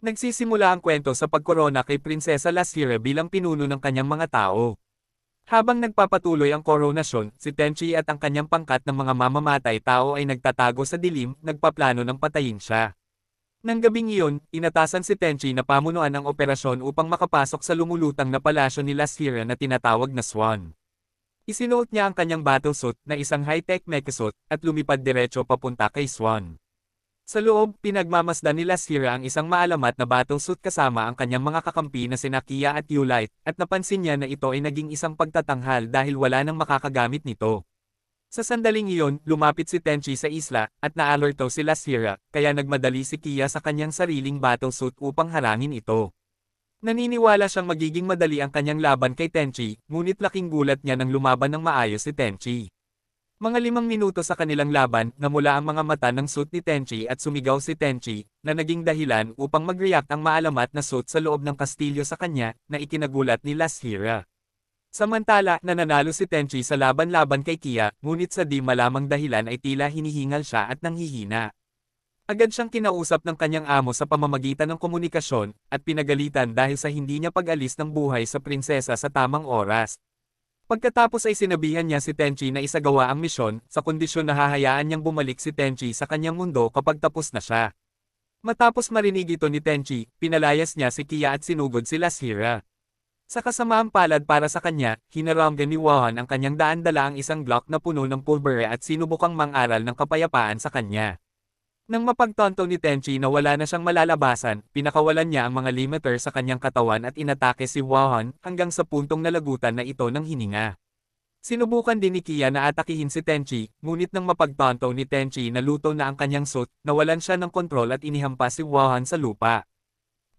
Nagsisimula ang kwento sa pagkorona kay Prinsesa Lasira bilang pinuno ng kanyang mga tao. Habang nagpapatuloy ang koronasyon, si Tenchi at ang kanyang pangkat ng mga mamamatay tao ay nagtatago sa dilim, nagpaplano ng patayin siya. Nang gabing iyon, inatasan si Tenchi na pamunuan ang operasyon upang makapasok sa lumulutang na palasyo ni Lasira na tinatawag na Swan. Isinuot niya ang kanyang battlesuit na isang high-tech mechasuit at lumipad diretso papunta kay Swan. Sa loob, pinagmamasdan ni Lasira ang isang maalamat na battlesuit kasama ang kanyang mga kakampi na sina Kia at Ulite, at napansin niya na ito ay naging isang pagtatanghal dahil wala nang makakagamit nito. Sa sandaling iyon, lumapit si Tenchi sa isla, at na-alerto si Lasira, kaya nagmadali si Kia sa kanyang sariling battlesuit upang harangin ito. Naniniwala siyang magiging madali ang kanyang laban kay Tenchi, ngunit laking gulat niya nang lumaban ng maayos si Tenchi. Mga 5 minuto sa kanilang laban, namula ang mga mata ng suit ni Tenchi at sumigaw si Tenchi, na naging dahilan upang mag-react ang maalamat na suit sa loob ng kastilyo sa kanya, na ikinagulat ni Lasira. Samantala, nananalo si Tenchi sa laban-laban kay Kia, ngunit sa di malamang dahilan ay tila hinihingal siya at nanghihina. Agad siyang kinausap ng kanyang amo sa pamamagitan ng komunikasyon, at pinagalitan dahil sa hindi niya pag-alis ng buhay sa prinsesa sa tamang oras. Pagkatapos ay sinabihan niya si Tenchi na isagawa ang misyon, sa kondisyon na hahayaan niyang bumalik si Tenchi sa kanyang mundo kapag tapos na siya. Matapos marinig ito ni Tenchi, pinalayas niya si Kia at sinugod si Lasira. Sa kasamaang palad para sa kanya, hinaranggan ni Wahan ang kanyang daan-dala ang isang Glock na puno ng pulbere at sinubukang mang-aral ng kapayapaan sa kanya. Nang mapagtanto ni Tenchi na wala na siyang malalabasan, pinakawalan niya ang mga limiter sa kanyang katawan at inatake si Wahan hanggang sa puntong nalagutan na ito ng hininga. Sinubukan din ni Kia na atakihin si Tenchi, ngunit nang mapagtanto ni Tenchi na luto na ang kanyang suit, nawalan siya ng kontrol at inihampas si Wahan sa lupa.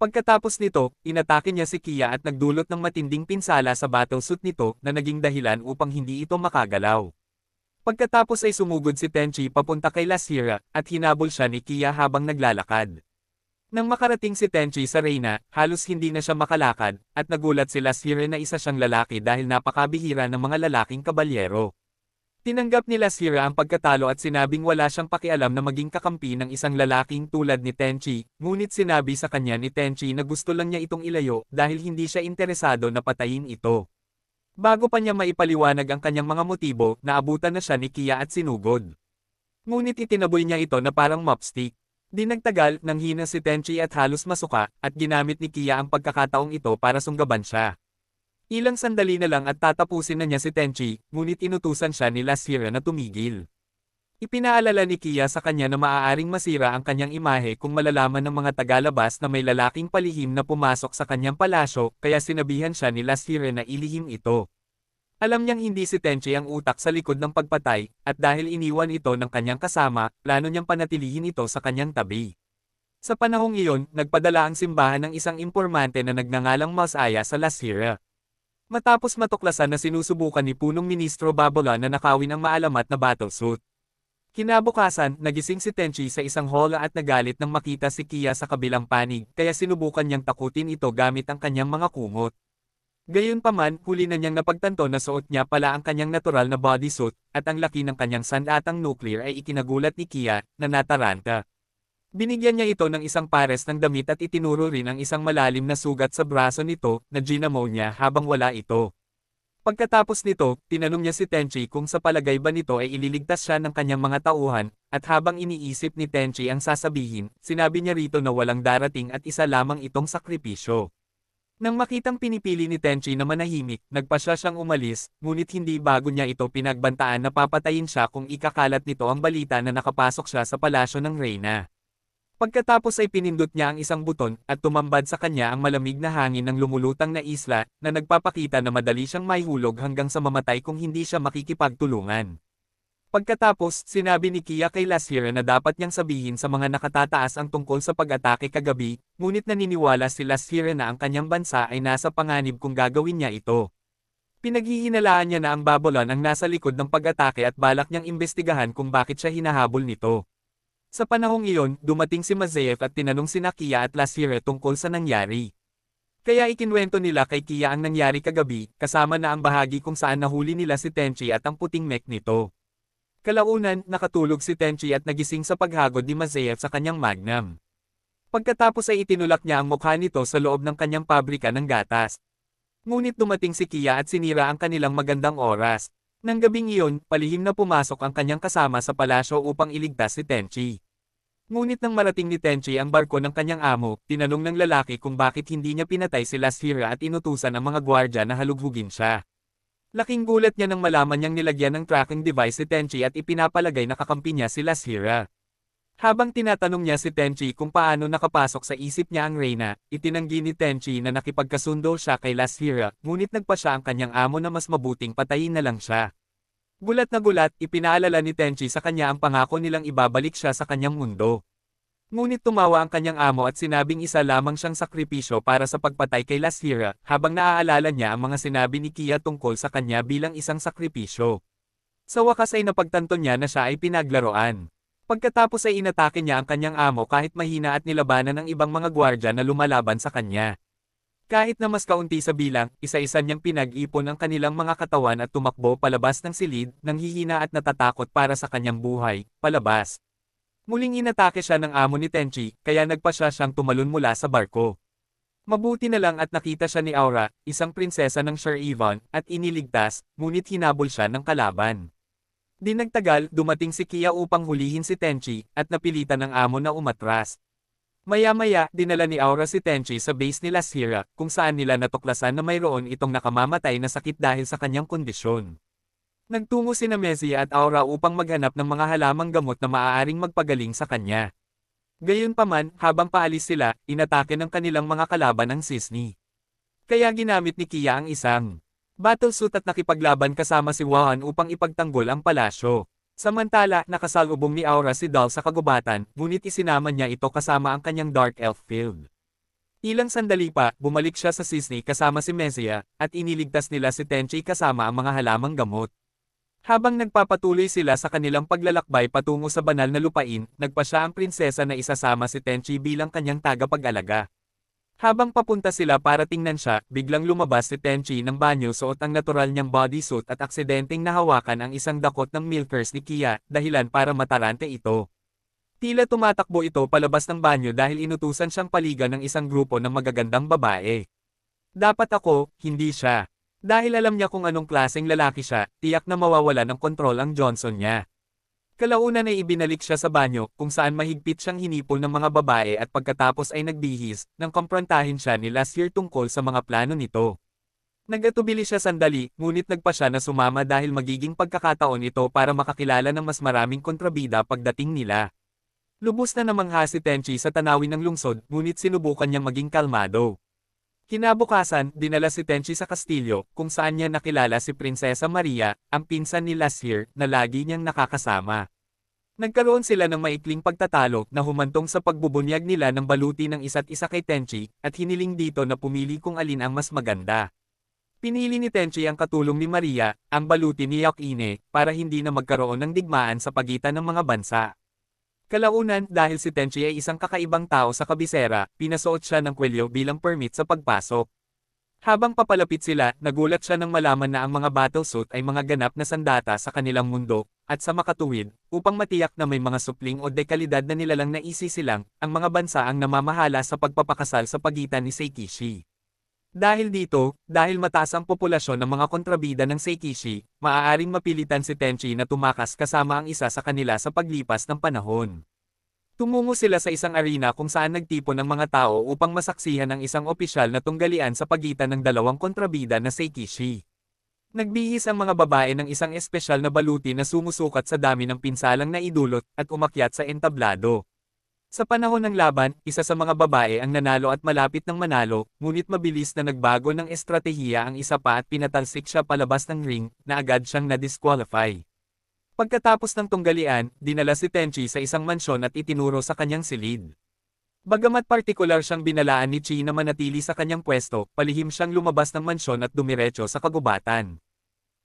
Pagkatapos nito, inatake niya si Kia at nagdulot ng matinding pinsala sa battlesuit nito na naging dahilan upang hindi ito makagalaw. Pagkatapos ay sumugod si Tenchi papunta kay Lasira, at hinabol siya ni Kia habang naglalakad. Nang makarating si Tenchi sa Reyna, halos hindi na siya makalakad, at nagulat si Lasira na isa siyang lalaki dahil napakabihira ng mga lalaking kabalyero. Tinanggap ni Lasira ang pagkatalo at sinabing wala siyang pakialam na maging kakampi ng isang lalaking tulad ni Tenchi, ngunit sinabi sa kanya ni Tenchi na gusto lang niya itong ilayo dahil hindi siya interesado na patayin ito. Bago pa niya maipaliwanag ang kanyang mga motibo, naabutan na siya ni Kia at sinugod. Ngunit itinaboy niya ito na parang mopstick. Di nagtagal, nanghina si Tenchi at halos masuka, at ginamit ni Kia ang pagkakataong ito para sunggaban siya. Ilang sandali na lang at tatapusin na niya si Tenchi, ngunit inutusan siya ni Lasira na tumigil. Ipinaalala ni Kia sa kanya na maaaring masira ang kanyang imahe kung malalaman ng mga tagalabas na may lalaking palihim na pumasok sa kanyang palasyo, kaya sinabihan siya ni Lasira na ilihim ito. Alam niyang hindi si Tenchi ang utak sa likod ng pagpatay, at dahil iniwan ito ng kanyang kasama, plano niyang panatilihin ito sa kanyang tabi. Sa panahong iyon, nagpadala ang simbahan ng isang impormante na nagngangalang Masaya sa Lasira. Matapos matuklasan na sinusubukan ni punong ministro Babylon na nakawin ang maalamat na battlesuit. Kinabukasan, nagising si Tenchi sa isang hall at nagalit nang makita si Kia sa kabilang panig, kaya sinubukan niyang takutin ito gamit ang kanyang mga kumot. Gayunpaman, huli na niyang napagtanto na suot niya pala ang kanyang natural na bodysuit, at ang laki ng kanyang sandatang nuclear ay ikinagulat ni Kia, na nataranta. Binigyan niya ito ng isang pares ng damit at itinuro rin ang isang malalim na sugat sa braso nito, na ginamo niya habang wala ito. Pagkatapos nito, tinanong niya si Tenchi kung sa palagay ba nito ay ililigtas siya ng kanyang mga tauhan, at habang iniisip ni Tenchi ang sasabihin, sinabi niya rito na walang darating at isa lamang itong sakripisyo. Nang makitang pinipili ni Tenchi na manahimik, nagpasya siyang umalis, ngunit hindi bago niya ito pinagbantaan na papatayin siya kung ikakalat nito ang balita na nakapasok siya sa palasyo ng Reyna. Pagkatapos ay pinindot niya ang isang buton, at tumambad sa kanya ang malamig na hangin ng lumulutang na isla, na nagpapakita na madali siyang maihulog hanggang sa mamatay kung hindi siya makikipagtulungan. Pagkatapos, sinabi ni Kia kay Lasira na dapat niyang sabihin sa mga nakatataas ang tungkol sa pag-atake kagabi, ngunit naniniwala si Lasira na ang kanyang bansa ay nasa panganib kung gagawin niya ito. Pinaghihinalaan niya na ang Babylon ang nasa likod ng pag-atake at balak niyang imbestigahan kung bakit siya hinahabol nito. Sa panahong iyon, dumating si Mazeev at tinanong sina Kia at Lasira tungkol sa nangyari. Kaya ikinwento nila kay Kia ang nangyari kagabi, kasama na ang bahagi kung saan nahuli nila si Tenchi at ang puting mech nito. Kalaunan, nakatulog si Tenchi at nagising sa paghagod ni Mazeev sa kanyang magnum. Pagkatapos ay itinulak niya ang mukha nito sa loob ng kanyang pabrika ng gatas. Ngunit dumating si Kia at sinira ang kanilang magandang oras. Nang gabing iyon, palihim na pumasok ang kanyang kasama sa palasyo upang iligtas si Tenchi. Ngunit nang marating ni Tenchi ang barko ng kanyang amo, tinanong ng lalaki kung bakit hindi niya pinatay si Lashira at inutusan ang mga gwardya na halughugin siya. Laking gulat niya nang malaman niyang nilagyan ng tracking device si Tenchi at ipinapalagay na kakampi niya si Lashira. Habang tinatanong niya si Tenchi kung paano nakapasok sa isip niya ang Reyna, itinanggi ni Tenchi na nakipagkasundo siya kay Lashira, ngunit nagpa siya ang kanyang amo na mas mabuting patayin na lang siya. Gulat na gulat, ipinaalala ni Tenchi sa kanya ang pangako nilang ibabalik siya sa kanyang mundo. Ngunit tumawa ang kanyang amo at sinabing isa lamang siyang sakripisyo para sa pagpatay kay Lashira, habang naaalala niya ang mga sinabi ni Kia tungkol sa kanya bilang isang sakripisyo. Sa wakas ay napagtanto niya na siya ay pinaglaruan. Pagkatapos ay inatake niya ang kanyang amo kahit mahina at nilabanan ng ibang mga gwardya na lumalaban sa kanya. Kahit na mas kaunti sa bilang, isa-isa niyang pinag-ipon ang kanilang mga katawan at tumakbo palabas ng silid, nang hihina at natatakot para sa kanyang buhay, palabas. Muling inatake siya ng amo ni Tenchi, kaya nagpa siya siyang tumalon mula sa barko. Mabuti na lang at nakita siya ni Aura, isang prinsesa ng Sir Ivan, at iniligtas, ngunit hinabol siya ng kalaban. Di nagtagal, dumating si Kia upang hulihin si Tenchi, at napilitan ng amo na umatras. Maya-maya, dinala ni Aura si Tenchi sa base ni Lashira, kung saan nila natuklasan na mayroon itong nakamamatay na sakit dahil sa kanyang kondisyon. Nagtungo sina Mezia at Aura upang maghanap ng mga halamang gamot na maaaring magpagaling sa kanya. Gayunpaman, habang paalis sila, inatake ng kanilang mga kalaban ang Sisni. Kaya ginamit ni Kia ang isang battlesuit at nakipaglaban kasama si Wahan upang ipagtanggol ang palasyo. Samantala, nakasalubong ni Aura si Dal sa kagubatan, ngunit isinama niya ito kasama ang kanyang Dark Elf Field. Ilang sandali pa, bumalik siya sa Sisni kasama si Mezia, at iniligtas nila si Tenchi kasama ang mga halamang gamot. Habang nagpapatuloy sila sa kanilang paglalakbay patungo sa banal na lupain, nagpa siya ang prinsesa na isasama si Tenchi bilang kanyang tagapag-alaga. Habang papunta sila para tingnan siya, biglang lumabas si Tenchi ng banyo suot ang natural niyang bodysuit at aksidenteng nahawakan ang isang dakot ng milkers ni Kia, dahilan para matarante ito. Tila tumatakbo ito palabas ng banyo dahil inutusan siyang paligan ng isang grupo ng magagandang babae. Dapat ako, hindi siya. Dahil alam niya kung anong klaseng lalaki siya, tiyak na mawawala ng kontrol ang Johnson niya. Kalaunan ay ibinalik siya sa banyo, kung saan mahigpit siyang hinipol ng mga babae at pagkatapos ay nagbihis, nang komprontahin siya ni Lashir tungkol sa mga plano nito. Nagatubili siya sandali, ngunit nagpa siya na sumama dahil magiging pagkakataon ito para makakilala ng mas maraming kontrabida pagdating nila. Lubos na namangha si Tenchi sa tanawin ng lungsod, ngunit sinubukan niyang maging kalmado. Kinabukasan, dinala si Tenchi sa kastilyo, kung saan niya nakilala si Prinsesa Maria, ang pinsan ni Lashir, na lagi niyang nakakasama. Nagkaroon sila ng maikling pagtatalo na humantong sa pagbubunyag nila ng baluti ng isa't isa kay Tenchi, at hiniling dito na pumili kung alin ang mas maganda. Pinili ni Tenchi ang katulong ni Maria, ang baluti ni Yakine, para hindi na magkaroon ng digmaan sa pagitan ng mga bansa. Kalaunan, dahil si Tenchi ay isang kakaibang tao sa kabisera, pinasuot siya ng kwelyo bilang permit sa pagpasok. Habang papalapit sila, nagulat siya nang malaman na ang mga battlesuit ay mga ganap na sandata sa kanilang mundo, at sa makatuwid, upang matiyak na may mga supling o dekalidad na nilalang na isisilang, ang mga bansa ang namamahala sa pagpapakasal sa pagitan ni Seikishi. Dahil dito, dahil mataas ang populasyon ng mga kontrabida ng Seikishi, maaaring mapilitan si Tenchi na tumakas kasama ang isa sa kanila sa paglipas ng panahon. Tumungo sila sa isang arena kung saan nagtipon ang mga tao upang masaksihan ang isang opisyal na tunggalian sa pagitan ng dalawang kontrabida na Seikishi. Nagbihis ang mga babae ng isang espesyal na baluti na sumusukat sa dami ng pinsalang na idulot at umakyat sa entablado. Sa panahon ng laban, isa sa mga babae ang nanalo at malapit ng manalo, ngunit mabilis na nagbago ng estratehiya ang isa pa at pinatalsik siya palabas ng ring, na agad siyang na-disqualify. Pagkatapos ng tunggalian, dinala si Tenchi sa isang mansyon at itinuro sa kanyang silid. Bagamat partikular siyang binalaan ni Chi na manatili sa kanyang pwesto, palihim siyang lumabas ng mansyon at dumiretso sa kagubatan.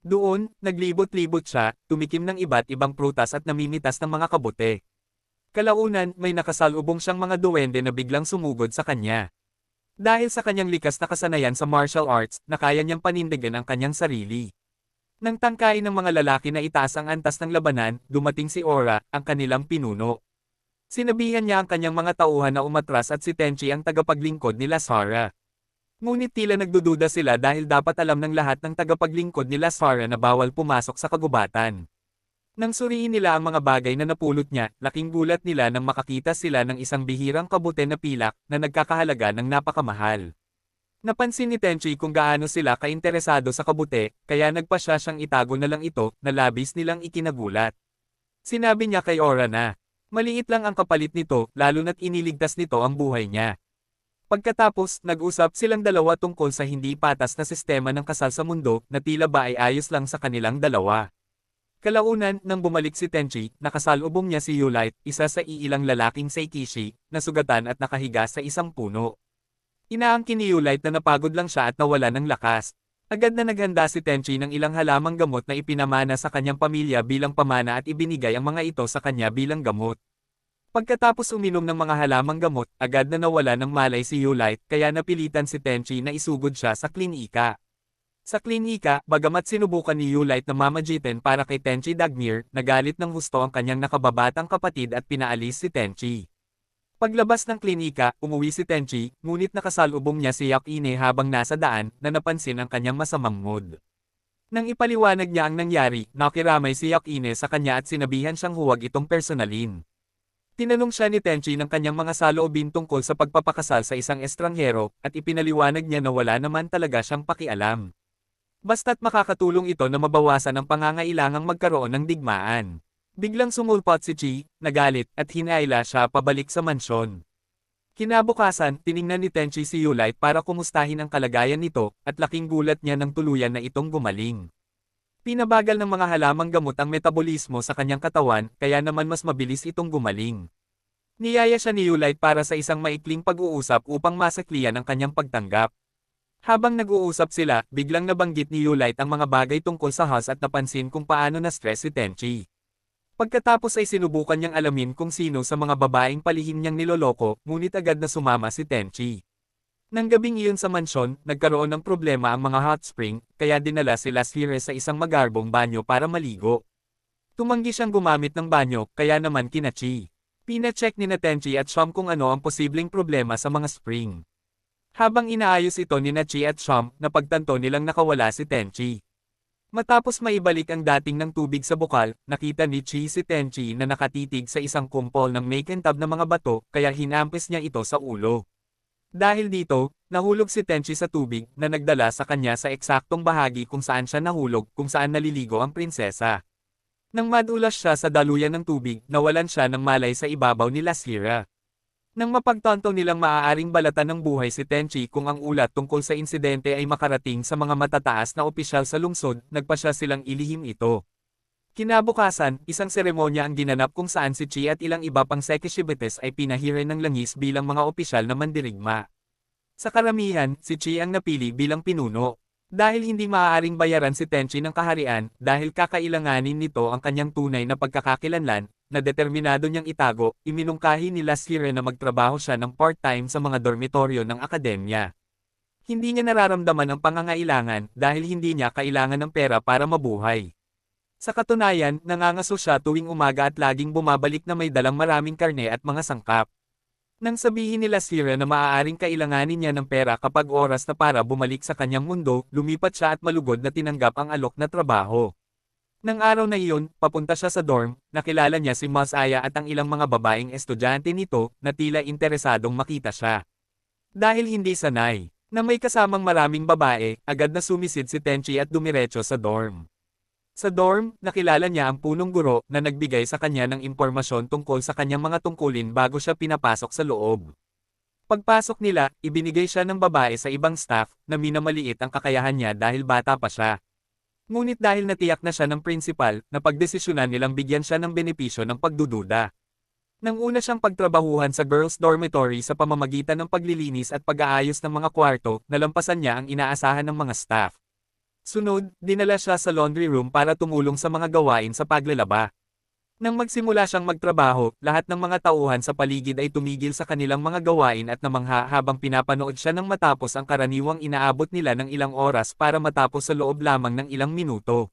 Doon, naglibot-libot siya, tumikim ng iba't ibang prutas at namimitas ng mga kabute. Kalaunan, may nakasalubong siyang mga duwende na biglang sumugod sa kanya. Dahil sa kanyang likas na kasanayan sa martial arts, na kaya niyang panindigan ang kanyang sarili. Nang tangkain ng mga lalaki na itaas ang antas ng labanan, dumating si Aura, ang kanilang pinuno. Sinabihan niya ang kanyang mga tauhan na umatras at si Tenchi ang tagapaglingkod nila Sara. Ngunit tila nagdududa sila dahil dapat alam ng lahat ng tagapaglingkod nila Sara na bawal pumasok sa kagubatan. Nang suriin nila ang mga bagay na napulot niya, laking gulat nila nang makakita sila ng isang bihirang kabute na pilak na nagkakahalaga ng napakamahal. Napansin ni Tenchi kung gaano sila kainteresado sa kabute, kaya nagpasya siyang itago na lang ito na labis nilang ikinagulat. Sinabi niya kay Ora na, maliit lang ang kapalit nito lalo na't iniligtas nito ang buhay niya. Pagkatapos, nag-usap silang dalawa tungkol sa hindi patas na sistema ng kasal sa mundo na tila ba ay ayos lang sa kanilang dalawa. Kalaunan, nang bumalik si Tenchi, nakasalubong niya si Yulite, isa sa iilang lalaking Seikishi, na sugatan at nakahiga sa isang puno. Inaangkin ni Yulite na napagod lang siya at nawala ng lakas. Agad na naghanda si Tenchi ng ilang halamang gamot na ipinamana sa kanyang pamilya bilang pamana at ibinigay ang mga ito sa kanya bilang gamot. Pagkatapos uminom ng mga halamang gamot, agad na nawala ng malay si Yulite kaya napilitan si Tenchi na isugod siya sa klinika. Sa klinika, bagamat sinubukan ni Yulite na mamagitin para kay Tenchi Dagmir, nagalit ng husto ang kanyang nakababatang kapatid at pinaalis si Tenchi. Paglabas ng klinika, umuwi si Tenchi, ngunit nakasalubong niya si Yakine habang nasa daan na napansin ang kanyang masamang mood. Nang ipaliwanag niya ang nangyari, nakiramay si Yakine sa kanya at sinabihan siyang huwag itong personalin. Tinanong siya ni Tenchi ng kanyang mga saloobin tungkol sa pagpapakasal sa isang estranghero, at ipinaliwanag niya na wala naman talaga siyang pakialam. Basta't makakatulong ito na mabawasan ang pangangailangang magkaroon ng digmaan. Biglang sumulpot si Chi, nagalit, at hinaila siya pabalik sa mansyon. Kinabukasan, tiningnan ni Tenchi si Yulite para kumustahin ang kalagayan nito, at laking gulat niya nang tuluyan na itong gumaling. Pinabagal ng mga halamang gamot ang metabolismo sa kanyang katawan, kaya naman mas mabilis itong gumaling. Niyaya siya ni Yulite para sa isang maikling pag-uusap upang masakliyan ang kanyang pagtanggap. Habang nag-uusap sila, biglang nabanggit ni Yulite ang mga bagay tungkol sa house at napansin kung paano na-stress si Tenchi. Pagkatapos ay sinubukan niyang alamin kung sino sa mga babaeng palihim niyang niloloko, ngunit agad na sumama si Tenchi. Nang gabing iyon sa mansyon, nagkaroon ng problema ang mga hot spring, kaya dinala si Lasfire sa isang magarbong banyo para maligo. Tumanggi siyang gumamit ng banyo, kaya naman kina Chi. Pina-check ni Tenchi at Sham kung ano ang posibleng problema sa mga spring. Habang inaayos ito ni Chi at Sham, napagtanto nilang nakawala si Tenchi. Matapos maibalik ang dating ng tubig sa bukal, nakita ni Chi si Tenchi na nakatitig sa isang kumpol ng makintab na mga bato, kaya hinampis niya ito sa ulo. Dahil dito, nahulog si Tenchi sa tubig na nagdala sa kanya sa eksaktong bahagi kung saan siya nahulog, kung saan naliligo ang prinsesa. Nang madulas siya sa daluyan ng tubig, nawalan siya ng malay sa ibabaw ni Lasira. Nang mapagtanto nilang maaaring balatan ng buhay si Tenchi kung ang ulat tungkol sa insidente ay makarating sa mga matataas na opisyal sa lungsod, nagpasya silang ilihim ito. Kinabukasan, isang seremonya ang ginanap kung saan si Chi at ilang iba pang sekishibites ay pinahirin ng langis bilang mga opisyal na mandirigma. Sa karamihan, si Chi ang napili bilang pinuno. Dahil hindi maaaring bayaran si Tenchi ng kaharian, dahil kakailanganin nito ang kanyang tunay na pagkakakilanlan, na determinado niyang itago, iminungkahi ni Lasire na magtrabaho siya ng part-time sa mga dormitoryo ng akademya. Hindi niya nararamdaman ang pangangailangan dahil hindi niya kailangan ng pera para mabuhay. Sa katunayan, nangangaso siya tuwing umaga at laging bumabalik na may dalang maraming karne at mga sangkap. Nang sabihin ni Lasira na maaaring kailanganin niya ng pera kapag oras na para bumalik sa kanyang mundo, lumipat siya at malugod na tinanggap ang alok na trabaho. Nang araw na iyon, papunta siya sa dorm, nakilala niya si Masaya at ang ilang mga babaeng estudyante nito na tila interesadong makita siya. Dahil hindi sanay na may kasamang maraming babae, agad na sumisid si Tenchi at dumiretso sa dorm. Sa dorm, nakilala niya ang punong guro na nagbigay sa kanya ng impormasyon tungkol sa kanyang mga tungkulin bago siya pinapasok sa loob. Pagpasok nila, ibinigay siya ng babae sa ibang staff na minamaliit ang kakayahan niya dahil bata pa siya. Ngunit dahil natiyak na siya ng principal, napagdesisyonan nilang bigyan siya ng benepisyo ng pagdududa. Nang una siyang pagtrabahuhan sa girls' dormitory sa pamamagitan ng paglilinis at pag-aayos ng mga kwarto, nalampasan niya ang inaasahan ng mga staff. Sunod, dinala siya sa laundry room para tumulong sa mga gawain sa paglalaba. Nang magsimula siyang magtrabaho, lahat ng mga tauhan sa paligid ay tumigil sa kanilang mga gawain at namangha habang pinapanood siya nang matapos ang karaniwang inaabot nila ng ilang oras para matapos sa loob lamang ng ilang minuto.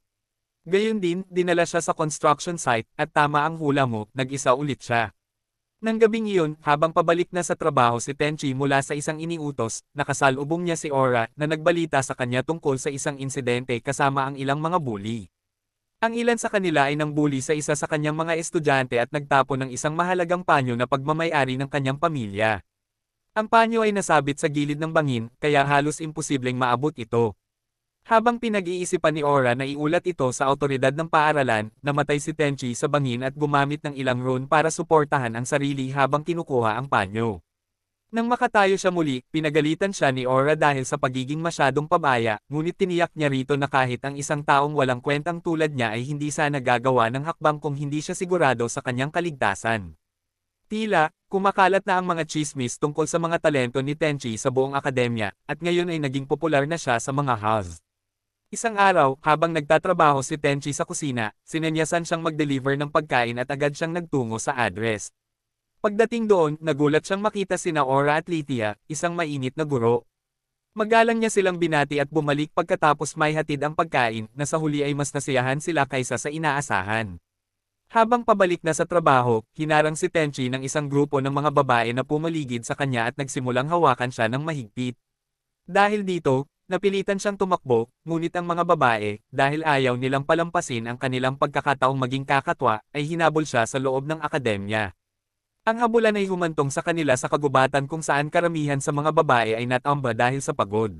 Gayon din, dinala siya sa construction site, at tama ang hula mo, nag-isa ulit siya. Nang gabing iyon, habang pabalik na sa trabaho si Tenchi mula sa isang iniutos, nakasalubong niya si Aura na nagbalita sa kanya tungkol sa isang insidente kasama ang ilang mga bully. Ang ilan sa kanila ay nang-bully sa isa sa kanyang mga estudyante at nagtapon ng isang mahalagang panyo na pagmamay-ari ng kanyang pamilya. Ang panyo ay nasabit sa gilid ng bangin, kaya halos imposibleng maabot ito. Habang pinag-iisipan ni Aura na iulat ito sa awtoridad ng paaralan, namatay si Tenchi sa bangin at gumamit ng ilang rune para suportahan ang sarili habang kinukuha ang panyo. Nang makatayo siya muli, pinagalitan siya ni Aura dahil sa pagiging masyadong pabaya, ngunit tiniyak niya rito na kahit ang isang taong walang kwentang tulad niya ay hindi sana gagawa ng hakbang kung hindi siya sigurado sa kanyang kaligtasan. Tila, kumakalat na ang mga chismis tungkol sa mga talento ni Tenchi sa buong akademya, at ngayon ay naging popular na siya sa mga halls. Isang araw, habang nagtatrabaho si Tenchi sa kusina, sinenyasan siyang mag-deliver ng pagkain at agad siyang nagtungo sa address. Pagdating doon, nagulat siyang makita sina Aura at Lithia, isang mainit na guro. Magalang niya silang binati at bumalik pagkatapos may hatid ang pagkain, na sa huli ay mas nasiyahan sila kaysa sa inaasahan. Habang pabalik na sa trabaho, hinarang si Tenchi ng isang grupo ng mga babae na pumaligid sa kanya at nagsimulang hawakan siya ng mahigpit. Dahil dito, napilitan siyang tumakbo, ngunit ang mga babae, dahil ayaw nilang palampasin ang kanilang pagkakataong maging kakatwa, ay hinabol siya sa loob ng akademya. Ang habulan ay humantong sa kanila sa kagubatan kung saan karamihan sa mga babae ay natamba dahil sa pagod.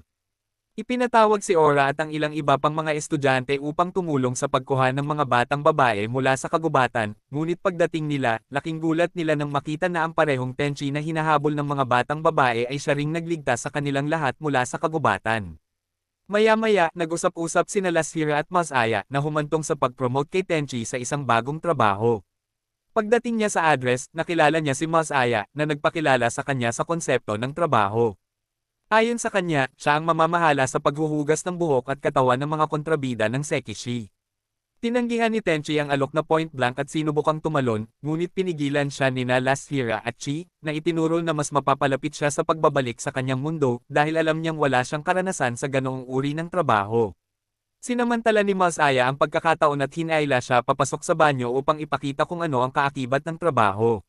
Ipinatawag si Aura at ang ilang iba pang mga estudyante upang tumulong sa pagkuha ng mga batang babae mula sa kagubatan, ngunit pagdating nila, laking gulat nila nang makita na ang parehong Tenchi na hinahabol ng mga batang babae ay siya ring nagligtas sa kanilang lahat mula sa kagubatan. Maya-maya, nag-usap-usap sina Lashira at Masaya na humantong sa pag-promote kay Tenchi sa isang bagong trabaho. Pagdating niya sa address, nakilala niya si Masaya na nagpakilala sa kanya sa konsepto ng trabaho. Ayon sa kanya, siya ang mamamahala sa paghuhugas ng buhok at katawan ng mga kontrabida ng Sekishi. Tinanggihan ni Tenchi ang alok na point blank at sinubukang tumalon, ngunit pinigilan siya nina Lashira at Chi, na itinuro na mas mapapalapit siya sa pagbabalik sa kanyang mundo dahil alam niyang wala siyang karanasan sa ganoong uri ng trabaho. Sinamantala ni Masaya ang pagkakataon at hinayla siya papasok sa banyo upang ipakita kung ano ang kaakibat ng trabaho.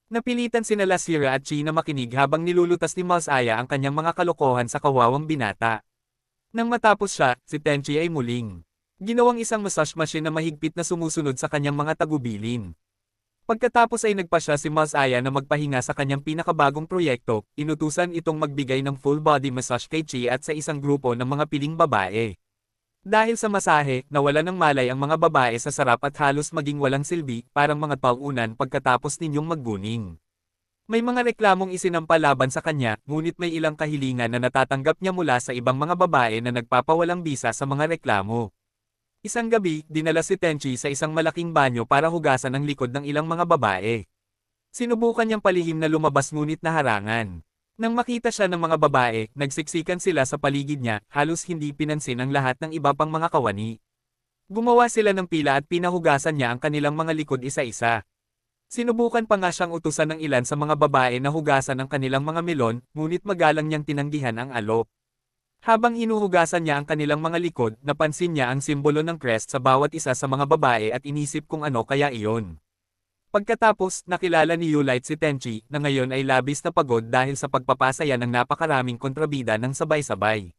Napilitan sina Lashira at Chi na makinig habang nilulutas ni Masaya ang kanyang mga kalokohan sa kawawang binata. Nang matapos siya, si Tenchi ay muling ginawang isang massage machine na mahigpit na sumusunod sa kanyang mga tagubilin. Pagkatapos ay nagpasya si Masaya na magpahinga sa kanyang pinakabagong proyekto, inutusan itong magbigay ng full body massage kay Chi at sa isang grupo ng mga piling babae. Dahil sa masahe, nawala ng malay ang mga babae sa sarap at halos maging walang silbi, parang mga taunan pagkatapos ninyong magguning. May mga reklamong isinampa laban sa kanya, ngunit may ilang kahilingan na natatanggap niya mula sa ibang mga babae na nagpapawalang bisa sa mga reklamo. Isang gabi, dinala si Tenchi sa isang malaking banyo para hugasan ang likod ng ilang mga babae. Sinubukan niyang palihim na lumabas ngunit naharangan. Nang makita siya ng mga babae, nagsiksikan sila sa paligid niya, halos hindi pinansin ang lahat ng iba pang mga kawani. Gumawa sila ng pila at pinahugasan niya ang kanilang mga likod isa-isa. Sinubukan pa nga siyang utusan ng ilan sa mga babae na hugasan ang kanilang mga melon, ngunit magalang niyang tinanggihan ang alok. Habang hinuhugasan niya ang kanilang mga likod, napansin niya ang simbolo ng crest sa bawat isa sa mga babae at inisip kung ano kaya iyon. Pagkatapos, nakilala ni Yulite si Tenchi, na ngayon ay labis na pagod dahil sa pagpapasaya ng napakaraming kontrabida ng sabay-sabay.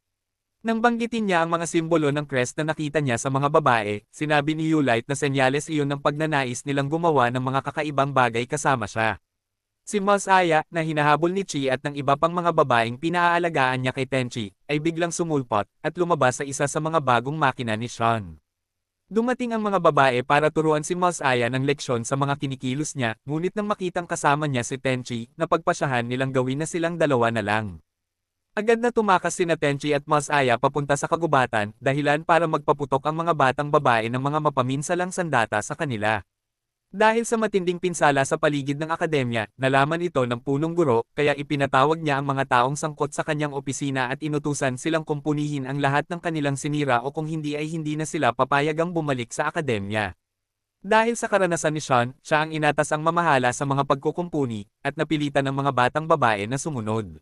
Nang banggitin niya ang mga simbolo ng crest na nakita niya sa mga babae, sinabi ni Yulite na senyales iyon ng pagnanais nilang gumawa ng mga kakaibang bagay kasama siya. Si Masaya, na hinahabol ni Chi at ng iba pang mga babaeng pinaaalagaan niya kay Tenchi, ay biglang sumulpot, at lumabas sa isa sa mga bagong makina ni Sean. Dumating ang mga babae para turuan si Masaya ng leksyon sa mga kinikilos niya, ngunit nang makitang kasama niya si Tenchi, napagpasyahan nilang gawin na silang dalawa na lang. Agad na tumakas sina Tenchi at Masaya papunta sa kagubatan, dahilan para magpaputok ang mga batang babae ng mga mapaminsalang sandata sa kanila. Dahil sa matinding pinsala sa paligid ng akademya, nalaman ito ng punong guro, kaya ipinatawag niya ang mga taong sangkot sa kanyang opisina at inutusan silang kumpunihin ang lahat ng kanilang sinira o kung hindi ay hindi na sila papayagang bumalik sa akademya. Dahil sa karanasan ni Sean, siya ang inatas ang mamahala sa mga pagkukumpuni, at napilitan ng mga batang babae na sumunod.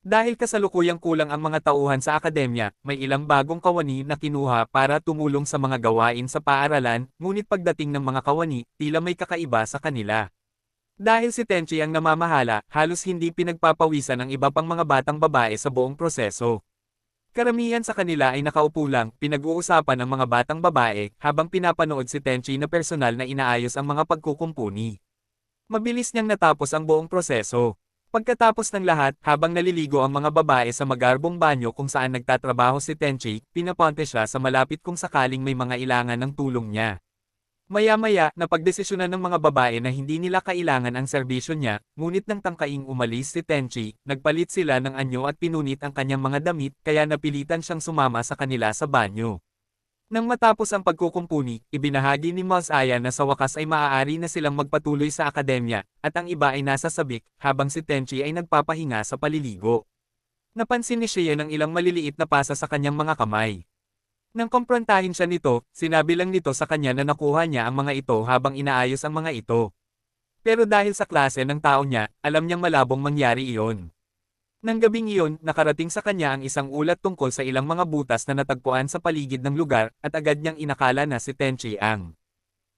Dahil kasalukuyang kulang ang mga tauhan sa akademya, may ilang bagong kawani na kinuha para tumulong sa mga gawain sa paaralan, ngunit pagdating ng mga kawani, tila may kakaiba sa kanila. Dahil si Tenchi ang namamahala, halos hindi pinagpapawisan ang iba pang mga batang babae sa buong proseso. Karamihan sa kanila ay nakaupo lang, pinag-uusapan ng mga batang babae, habang pinapanood si Tenchi na personal na inaayos ang mga pagkukumpuni. Mabilis niyang natapos ang buong proseso. Pagkatapos ng lahat, habang naliligo ang mga babae sa magarbong banyo kung saan nagtatrabaho si Tenchi, pinaponte siya sa malapit kung sakaling may mga ilangan ng tulong niya. Maya-maya, napagdesisyonan ng mga babae na hindi nila kailangan ang serbisyo niya, ngunit nang tangkaing umalis si Tenchi, nagpalit sila ng anyo at pinunit ang kanyang mga damit, kaya napilitan siyang sumama sa kanila sa banyo. Nang matapos ang pagkukumpuni, ibinahagi ni Ms. Aya na sa wakas ay maaari na silang magpatuloy sa akademya, at ang iba ay nasa sabik, habang si Tenchi ay nagpapahinga sa paliligo. Napansin ni Shea ng ilang maliliit na pasa sa kanyang mga kamay. Nang kumprontahin siya nito, sinabi lang nito sa kanya na nakuha niya ang mga ito habang inaayos ang mga ito. Pero dahil sa klase ng tao niya, alam niyang malabong mangyari iyon. Nang gabing iyon, nakarating sa kanya ang isang ulat tungkol sa ilang mga butas na natagpuan sa paligid ng lugar, at agad niyang inakala na si Tenchi ang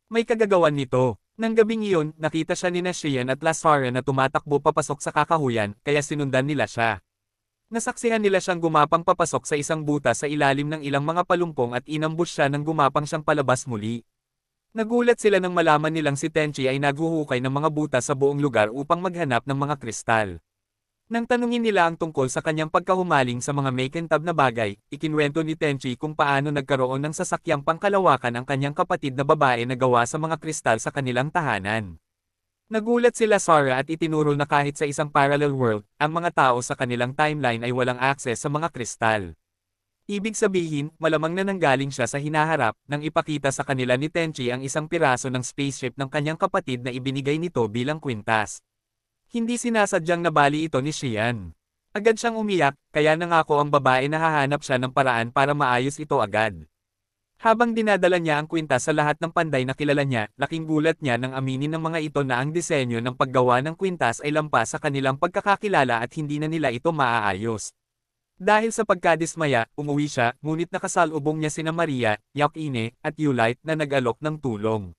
may kagagawan nito. Nang gabing iyon, nakita siya ni Shian at Lasara na tumatakbo papasok sa kakahuyan, kaya sinundan nila siya. Nasaksihan nila siyang gumapang papasok sa isang butas sa ilalim ng ilang mga palumpong at inambush siya nang gumapang siyang palabas muli. Nagulat sila nang malaman nilang si Tenchi ay naghuhukay ng mga butas sa buong lugar upang maghanap ng mga kristal. Nang tanungin nila ang tungkol sa kanyang pagkahumaling sa mga makintab na bagay, ikinwento ni Tenchi kung paano nagkaroon ng sasakyang pangkalawakan ang kanyang kapatid na babae na gawa sa mga kristal sa kanilang tahanan. Nagulat sila Sara at itinuro na kahit sa isang parallel world, ang mga tao sa kanilang timeline ay walang akses sa mga kristal. Ibig sabihin, malamang na nanggaling siya sa hinaharap, nang ipakita sa kanila ni Tenchi ang isang piraso ng spaceship ng kanyang kapatid na ibinigay nito bilang kwintas. Hindi sinasadyang nabali ito ni Shian. Agad siyang umiyak, kaya nangako ang babae na hahanap siya ng paraan para maayos ito agad. Habang dinadala niya ang kwintas sa lahat ng panday na kilala niya, laking gulat niya nang aminin ng mga ito na ang disenyo ng paggawa ng kwintas ay lampas sa kanilang pagkakakilala at hindi na nila ito maaayos. Dahil sa pagkadismaya, umuwi siya, ngunit nakasalubong niya sina Maria, Yakine, at Yulite na nag-alok ng tulong.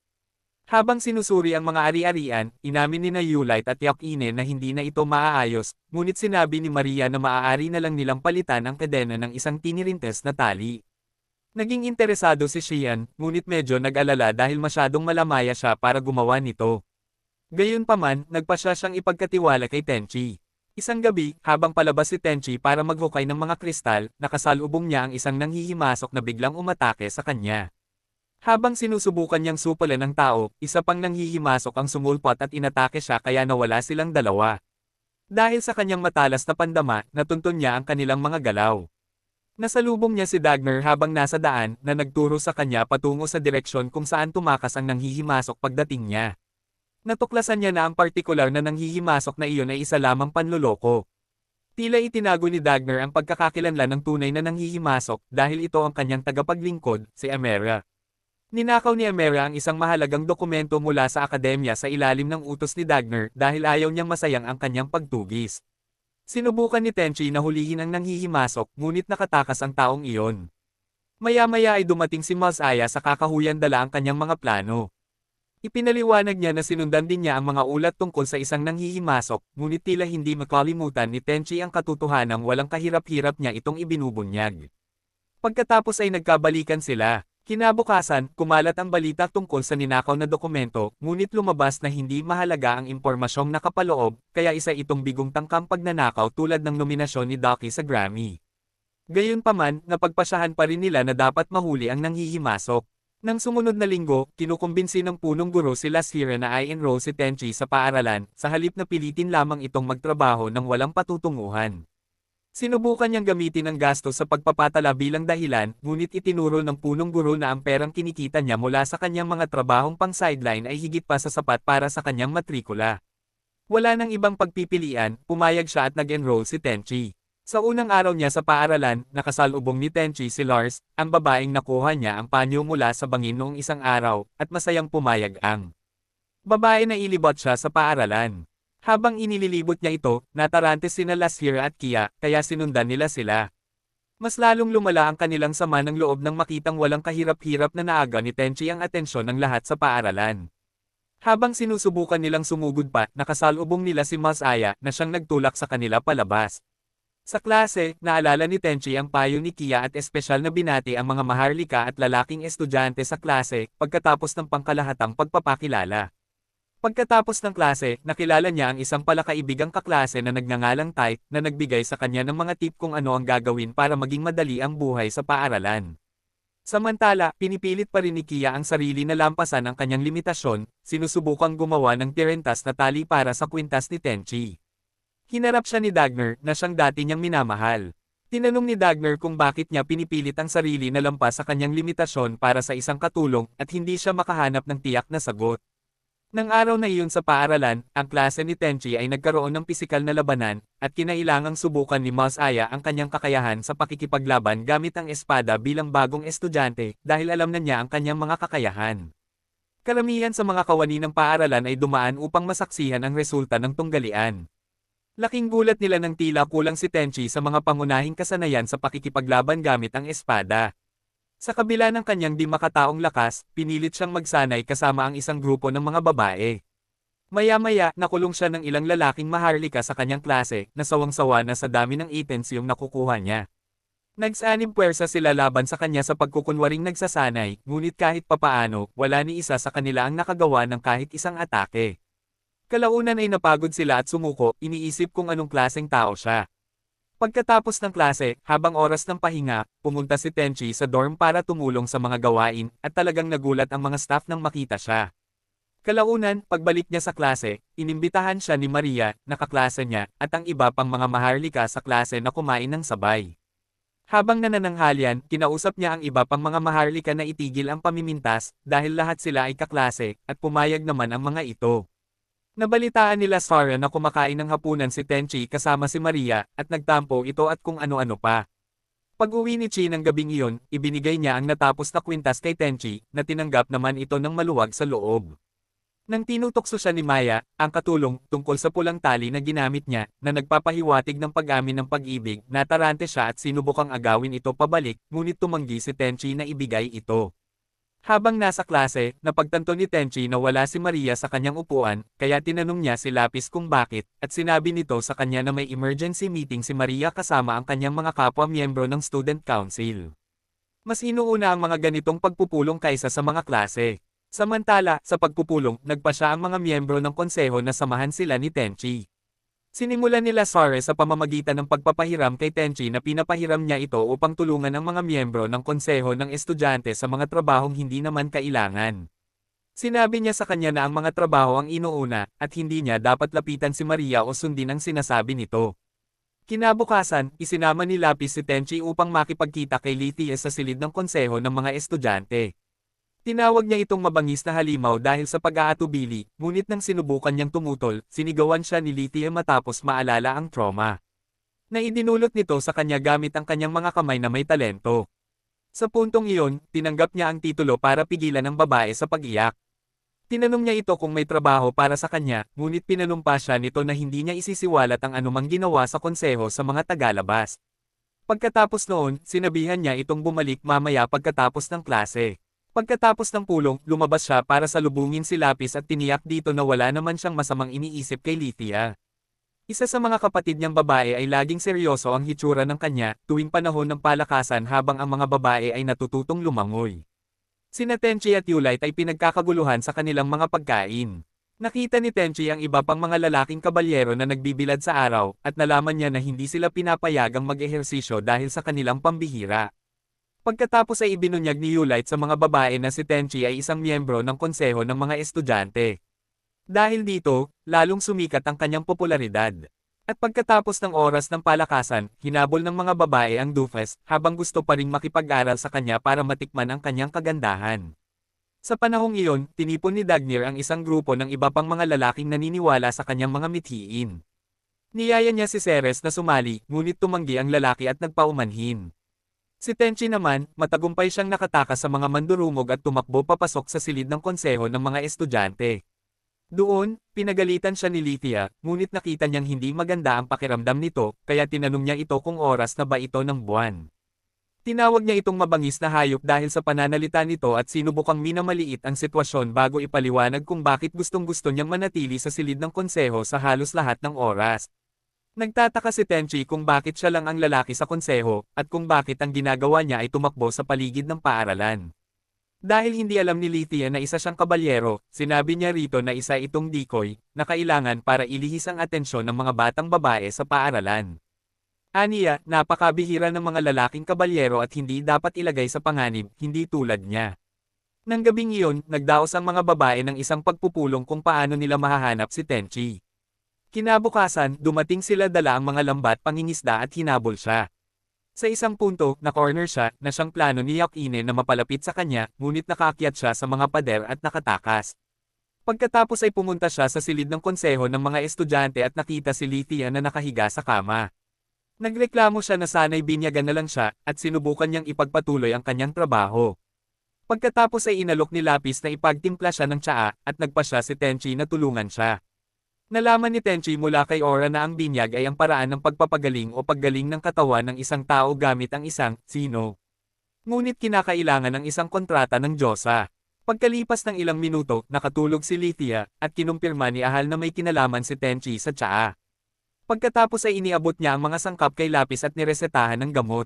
Habang sinusuri ang mga ari-arian, inamin ni na Yulite at Yakine na hindi na ito maaayos, ngunit sinabi ni Maria na maaari na lang nilang palitan ang kadena ng isang tinirintes na tali. Naging interesado si Shian, ngunit medyo nag-alala dahil masyadong malamaya siya para gumawa nito. Gayunpaman, nagpasya siyang ipagkatiwala kay Tenchi. Isang gabi, habang palabas si Tenchi para maghukay ng mga kristal, nakasalubong niya ang isang nanghihimasok na biglang umatake sa kanya. Habang sinusubukan niyang supalan ng tao, isa pang nanghihimasok ang sumulpot at inatake siya kaya nawala silang dalawa. Dahil sa kanyang matalas na pandama, natuntun niya ang kanilang mga galaw. Nasalubong niya si Dagner habang nasa daan na nagturo sa kanya patungo sa direksyon kung saan tumakas ang nanghihimasok pagdating niya. Natuklasan niya na ang partikular na nanghihimasok na iyon ay isa lamang panloloko. Tila itinago ni Dagner ang pagkakakilanlan ng tunay na nanghihimasok dahil ito ang kanyang tagapaglingkod, si Amera. Ninakaw ni Amera ang isang mahalagang dokumento mula sa akademya sa ilalim ng utos ni Dagner dahil ayaw niyang masayang ang kanyang pagtugis. Sinubukan ni Tenchi na hulihin ang nanghihimasok ngunit nakatakas ang taong iyon. Maya-maya ay dumating si Ms. Aya sa kakahuyan dala ang kanyang mga plano. Ipinaliwanag niya na sinundan din niya ang mga ulat tungkol sa isang nanghihimasok, ngunit tila hindi makalimutan ni Tenchi ang katotohanang walang kahirap-hirap niya itong ibinubunyag. Pagkatapos ay nagkabalikan sila. Kinabukasan, kumalat ang balita tungkol sa ninakaw na dokumento, ngunit lumabas na hindi mahalaga ang impormasyong nakapaloob, kaya isa itong bigong tangkang pagnanakaw tulad ng nominasyon ni Ducky sa Grammy. Gayunpaman, napagpasyahan pa rin nila na dapat mahuli ang nanghihimasok. Nang sumunod na linggo, kinukumbinsi ng punong guro si Lasira na i-enroll si Tenchi sa paaralan, sa halip na pilitin lamang itong magtrabaho ng walang patutunguhan. Sinubukan niyang gamitin ang gasto sa pagpapatala bilang dahilan, ngunit itinuro ng punong guro na ang perang kinikita niya mula sa kanyang mga trabahong pang-sideline ay higit pa sa sapat para sa kanyang matrikula. Wala nang ibang pagpipilian, pumayag siya at nag-enroll si Tenchi. Sa unang araw niya sa paaralan, nakasalubong ni Tenchi si Lars, ang babaeng nakuha niya ang panyo mula sa bangin noong isang araw, at masayang pumayag ang babae na ilibot siya sa paaralan. Habang inililibot niya ito, natarante sina Lasira at Kia, kaya sinundan nila sila. Mas lalong lumala ang kanilang sama ng loob nang makitang walang kahirap-hirap na naaga ni Tenchi ang atensyon ng lahat sa paaralan. Habang sinusubukan nilang sumugod pa, nakasalubong nila si Masaya na siyang nagtulak sa kanila palabas. Sa klase, naalala ni Tenchi ang payo ni Kia at espesyal na binati ang mga maharlika at lalaking estudyante sa klase pagkatapos ng pangkalahatang pagpapakilala. Pagkatapos ng klase, nakilala niya ang isang palakaibigang kaklase na nagngangalang Tai na nagbigay sa kanya ng mga tip kung ano ang gagawin para maging madali ang buhay sa paaralan. Samantala, pinipilit pa rin ni Kia ang sarili na lampasan ang kanyang limitasyon, sinusubukang gumawa ng tirentas na tali para sa kwintas ni Tenchi. Hinarap siya ni Dagner na siyang dati niyang minamahal. Tinanong ni Dagner kung bakit niya pinipilit ang sarili na lampas sa kanyang limitasyon para sa isang katulong at hindi siya makahanap ng tiyak na sagot. Nang araw na iyon sa paaralan, ang klase ni Tenchi ay nagkaroon ng pisikal na labanan, at kinailangang subukan ni Masaya ang kanyang kakayahan sa pakikipaglaban gamit ang espada bilang bagong estudyante dahil alam na niya ang kanyang mga kakayahan. Karamihan sa mga kawani ng paaralan ay dumaan upang masaksihan ang resulta ng tunggalian. Laking gulat nila nang tila kulang si Tenchi sa mga pangunahing kasanayan sa pakikipaglaban gamit ang espada. Sa kabila ng kanyang di makataong lakas, pinilit siyang magsanay kasama ang isang grupo ng mga babae. Maya-maya, nakulong siya ng ilang lalaking maharlika sa kanyang klase, na sawang-sawa na sa dami ng items yung nakukuha niya. Nagsanib puwersa sila laban sa kanya sa pagkukunwaring nagsasanay, ngunit kahit papaano, wala ni isa sa kanila ang nakagawa ng kahit isang atake. Kalaunan ay napagod sila at sumuko, iniisip kung anong klaseng tao siya. Pagkatapos ng klase, habang oras ng pahinga, pumunta si Tenchi sa dorm para tumulong sa mga gawain, at talagang nagulat ang mga staff nang makita siya. Kalaunan, pagbalik niya sa klase, inimbitahan siya ni Maria, na kaklase niya, at ang iba pang mga maharlika sa klase na kumain ng sabay. Habang nanananghalian, kinausap niya ang iba pang mga maharlika na itigil ang pamimintas, dahil lahat sila ay kaklase, at pumayag naman ang mga ito. Nabalitaan nila Sarah na kumakain ng hapunan si Tenchi kasama si Maria, at nagtampo ito at kung ano-ano pa. Pag-uwi ni Chi ng gabing iyon, ibinigay niya ang natapos na kwintas kay Tenchi, na tinanggap naman ito ng maluwag sa loob. Nang tinutokso siya ni Maya, ang katulong, tungkol sa pulang tali na ginamit niya, na nagpapahiwatig ng pag-amin ng pag-ibig, natarante siya at sinubukang agawin ito pabalik, ngunit tumanggi si Tenchi na ibigay ito. Habang nasa klase, napagtanto ni Tenchi na wala si Maria sa kanyang upuan, kaya tinanong niya si Lapis kung bakit, at sinabi nito sa kanya na may emergency meeting si Maria kasama ang kanyang mga kapwa-miyembro ng student council. Mas inuuna ang mga ganitong pagpupulong kaysa sa mga klase. Samantala, sa pagpupulong, nagpa siya ang mga miyembro ng konseho na samahan sila ni Tenchi. Sinimulan nila Sare sa pamamagitan ng pagpapahiram kay Tenchi na pinapahiram niya ito upang tulungan ang mga miyembro ng konseho ng estudyante sa mga trabahong hindi naman kailangan. Sinabi niya sa kanya na ang mga trabaho ang inuuna, at hindi niya dapat lapitan si Maria o sundin ang sinasabi nito. Kinabukasan, isinama ni Lapis si Tenchi upang makipagkita kay Lithia sa silid ng konseho ng mga estudyante. Tinawag niya itong mabangis na halimaw dahil sa pag-aatubili, ngunit nang sinubukan niyang tumutol, sinigawan siya ni Lithia matapos maalala ang trauma na idinulot nito sa kanya gamit ang kanyang mga kamay na may talento. Sa puntong iyon, tinanggap niya ang titulo para pigilan ang babae sa pag-iyak. Tinanong niya ito kung may trabaho para sa kanya, ngunit pinanumpa siya nito na hindi niya isisiwalat ang anumang ginawa sa konseho sa mga tagalabas. Pagkatapos noon, sinabihan niya itong bumalik mamaya pagkatapos ng klase. Pagkatapos ng pulong, lumabas siya para salubungin si Lapis at tiniyak dito na wala naman siyang masamang iniisip kay Lithia. Isa sa mga kapatid niyang babae ay laging seryoso ang hitsura ng kanya, tuwing panahon ng palakasan habang ang mga babae ay natututong lumangoy. Sina Tenchi at Yulite ay pinagkakaguluhan sa kanilang mga pagkain. Nakita ni Tenchi ang iba pang mga lalaking kabalyero na nagbibilad sa araw, at nalaman niya na hindi sila pinapayagang mag-ehersisyo dahil sa kanilang pambihira. Pagkatapos ay ibinunyag ni Yulite sa mga babae na si Tenchi ay isang miyembro ng konseho ng mga estudyante. Dahil dito, lalong sumikat ang kanyang popularidad. At pagkatapos ng oras ng palakasan, hinabol ng mga babae ang Doofus, habang gusto pa ring makipag-aral sa kanya para matikman ang kanyang kagandahan. Sa panahong iyon, tinipon ni Dagnir ang isang grupo ng iba pang mga lalaking naniniwala sa kanyang mga mithiin. Niyaya niya si Ceres na sumali, ngunit tumanggi ang lalaki at nagpaumanhin. Si Tenchi naman, matagumpay siyang nakatakas sa mga mandurumog at tumakbo papasok sa silid ng konseho ng mga estudyante. Doon, pinagalitan siya ni Lithia, ngunit nakita niyang hindi maganda ang pakiramdam nito, kaya tinanong niya ito kung oras na ba ito ng buwan. Tinawag niya itong mabangis na hayop dahil sa pananalita nito at sinubukang minamaliit ang sitwasyon bago ipaliwanag kung bakit gustong-gusto niyang manatili sa silid ng konseho sa halos lahat ng oras. Nagtataka si Tenchi kung bakit siya lang ang lalaki sa konseho, at kung bakit ang ginagawa niya ay tumakbo sa paligid ng paaralan. Dahil hindi alam ni Lithia na isa siyang kabalyero, sinabi niya rito na isa itong decoy, na kailangan para ilihis ang atensyon ng mga batang babae sa paaralan. Aniya, napakabihira ng mga lalaking kabalyero at hindi dapat ilagay sa panganib, hindi tulad niya. Nang gabing iyon, nagdaos ang mga babae ng isang pagpupulong kung paano nila mahahanap si Tenchi. Kinabukasan, dumating sila dala ang mga lambat pangingisda at hinabol siya. Sa isang punto, na-corner siya, na siyang plano ni Yakine na mapalapit sa kanya, ngunit nakaakyat siya sa mga pader at nakatakas. Pagkatapos ay pumunta siya sa silid ng konseho ng mga estudyante at nakita si Lithia na nakahiga sa kama. Nagreklamo siya na sana'y binyagan na lang siya, at sinubukan niyang ipagpatuloy ang kanyang trabaho. Pagkatapos ay inalok ni Lapis na ipagtimpla siya ng tsaa, at nagpa siya si Tenchi na tulungan siya. Nalaman ni Tenchi mula kay Aura na ang binyag ay ang paraan ng pagpapagaling o paggaling ng katawan ng isang tao gamit ang isang sino. Ngunit kinakailangan ng isang kontrata ng Diyosa. Pagkalipas ng ilang minuto, nakatulog si Lithia, at kinumpirma ni Ahal na may kinalaman si Tenchi sa tsaa. Pagkatapos ay iniabot niya ang mga sangkap kay Lapis at niresetahan ng gamot.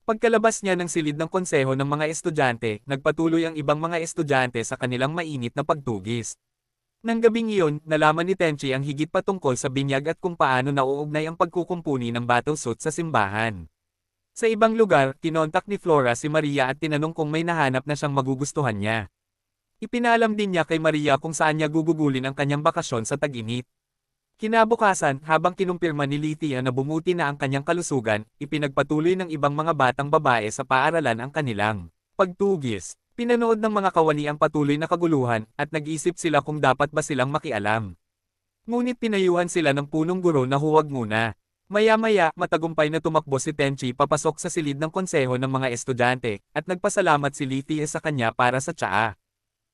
Pagkalabas niya ng silid ng konseho ng mga estudyante, nagpatuloy ang ibang mga estudyante sa kanilang mainit na pagtugis. Nang gabing iyon, nalaman ni Tenchi ang higit patungkol sa binyag at kung paano nauugnay ang pagkukumpuni ng battlesuit sa simbahan. Sa ibang lugar, kinontak ni Flora si Maria at tinanong kung may nahanap na siyang magugustuhan niya. Ipinalam din niya kay Maria kung saan niya gugugulin ang kanyang bakasyon sa tag-init. Kinabukasan, habang kinumpirma ni Lithia na bumuti na ang kanyang kalusugan, ipinagpatuloy ng ibang mga batang babae sa paaralan ang kanilang pagtugis. Pinanood ng mga kawani ang patuloy na kaguluhan, at nag-isip sila kung dapat ba silang makialam. Ngunit pinayuhan sila ng punong guro na huwag muna. Maya-maya, matagumpay na tumakbo si Tenchi papasok sa silid ng konseho ng mga estudyante, at nagpasalamat si Lithia sa kanya para sa tsaa.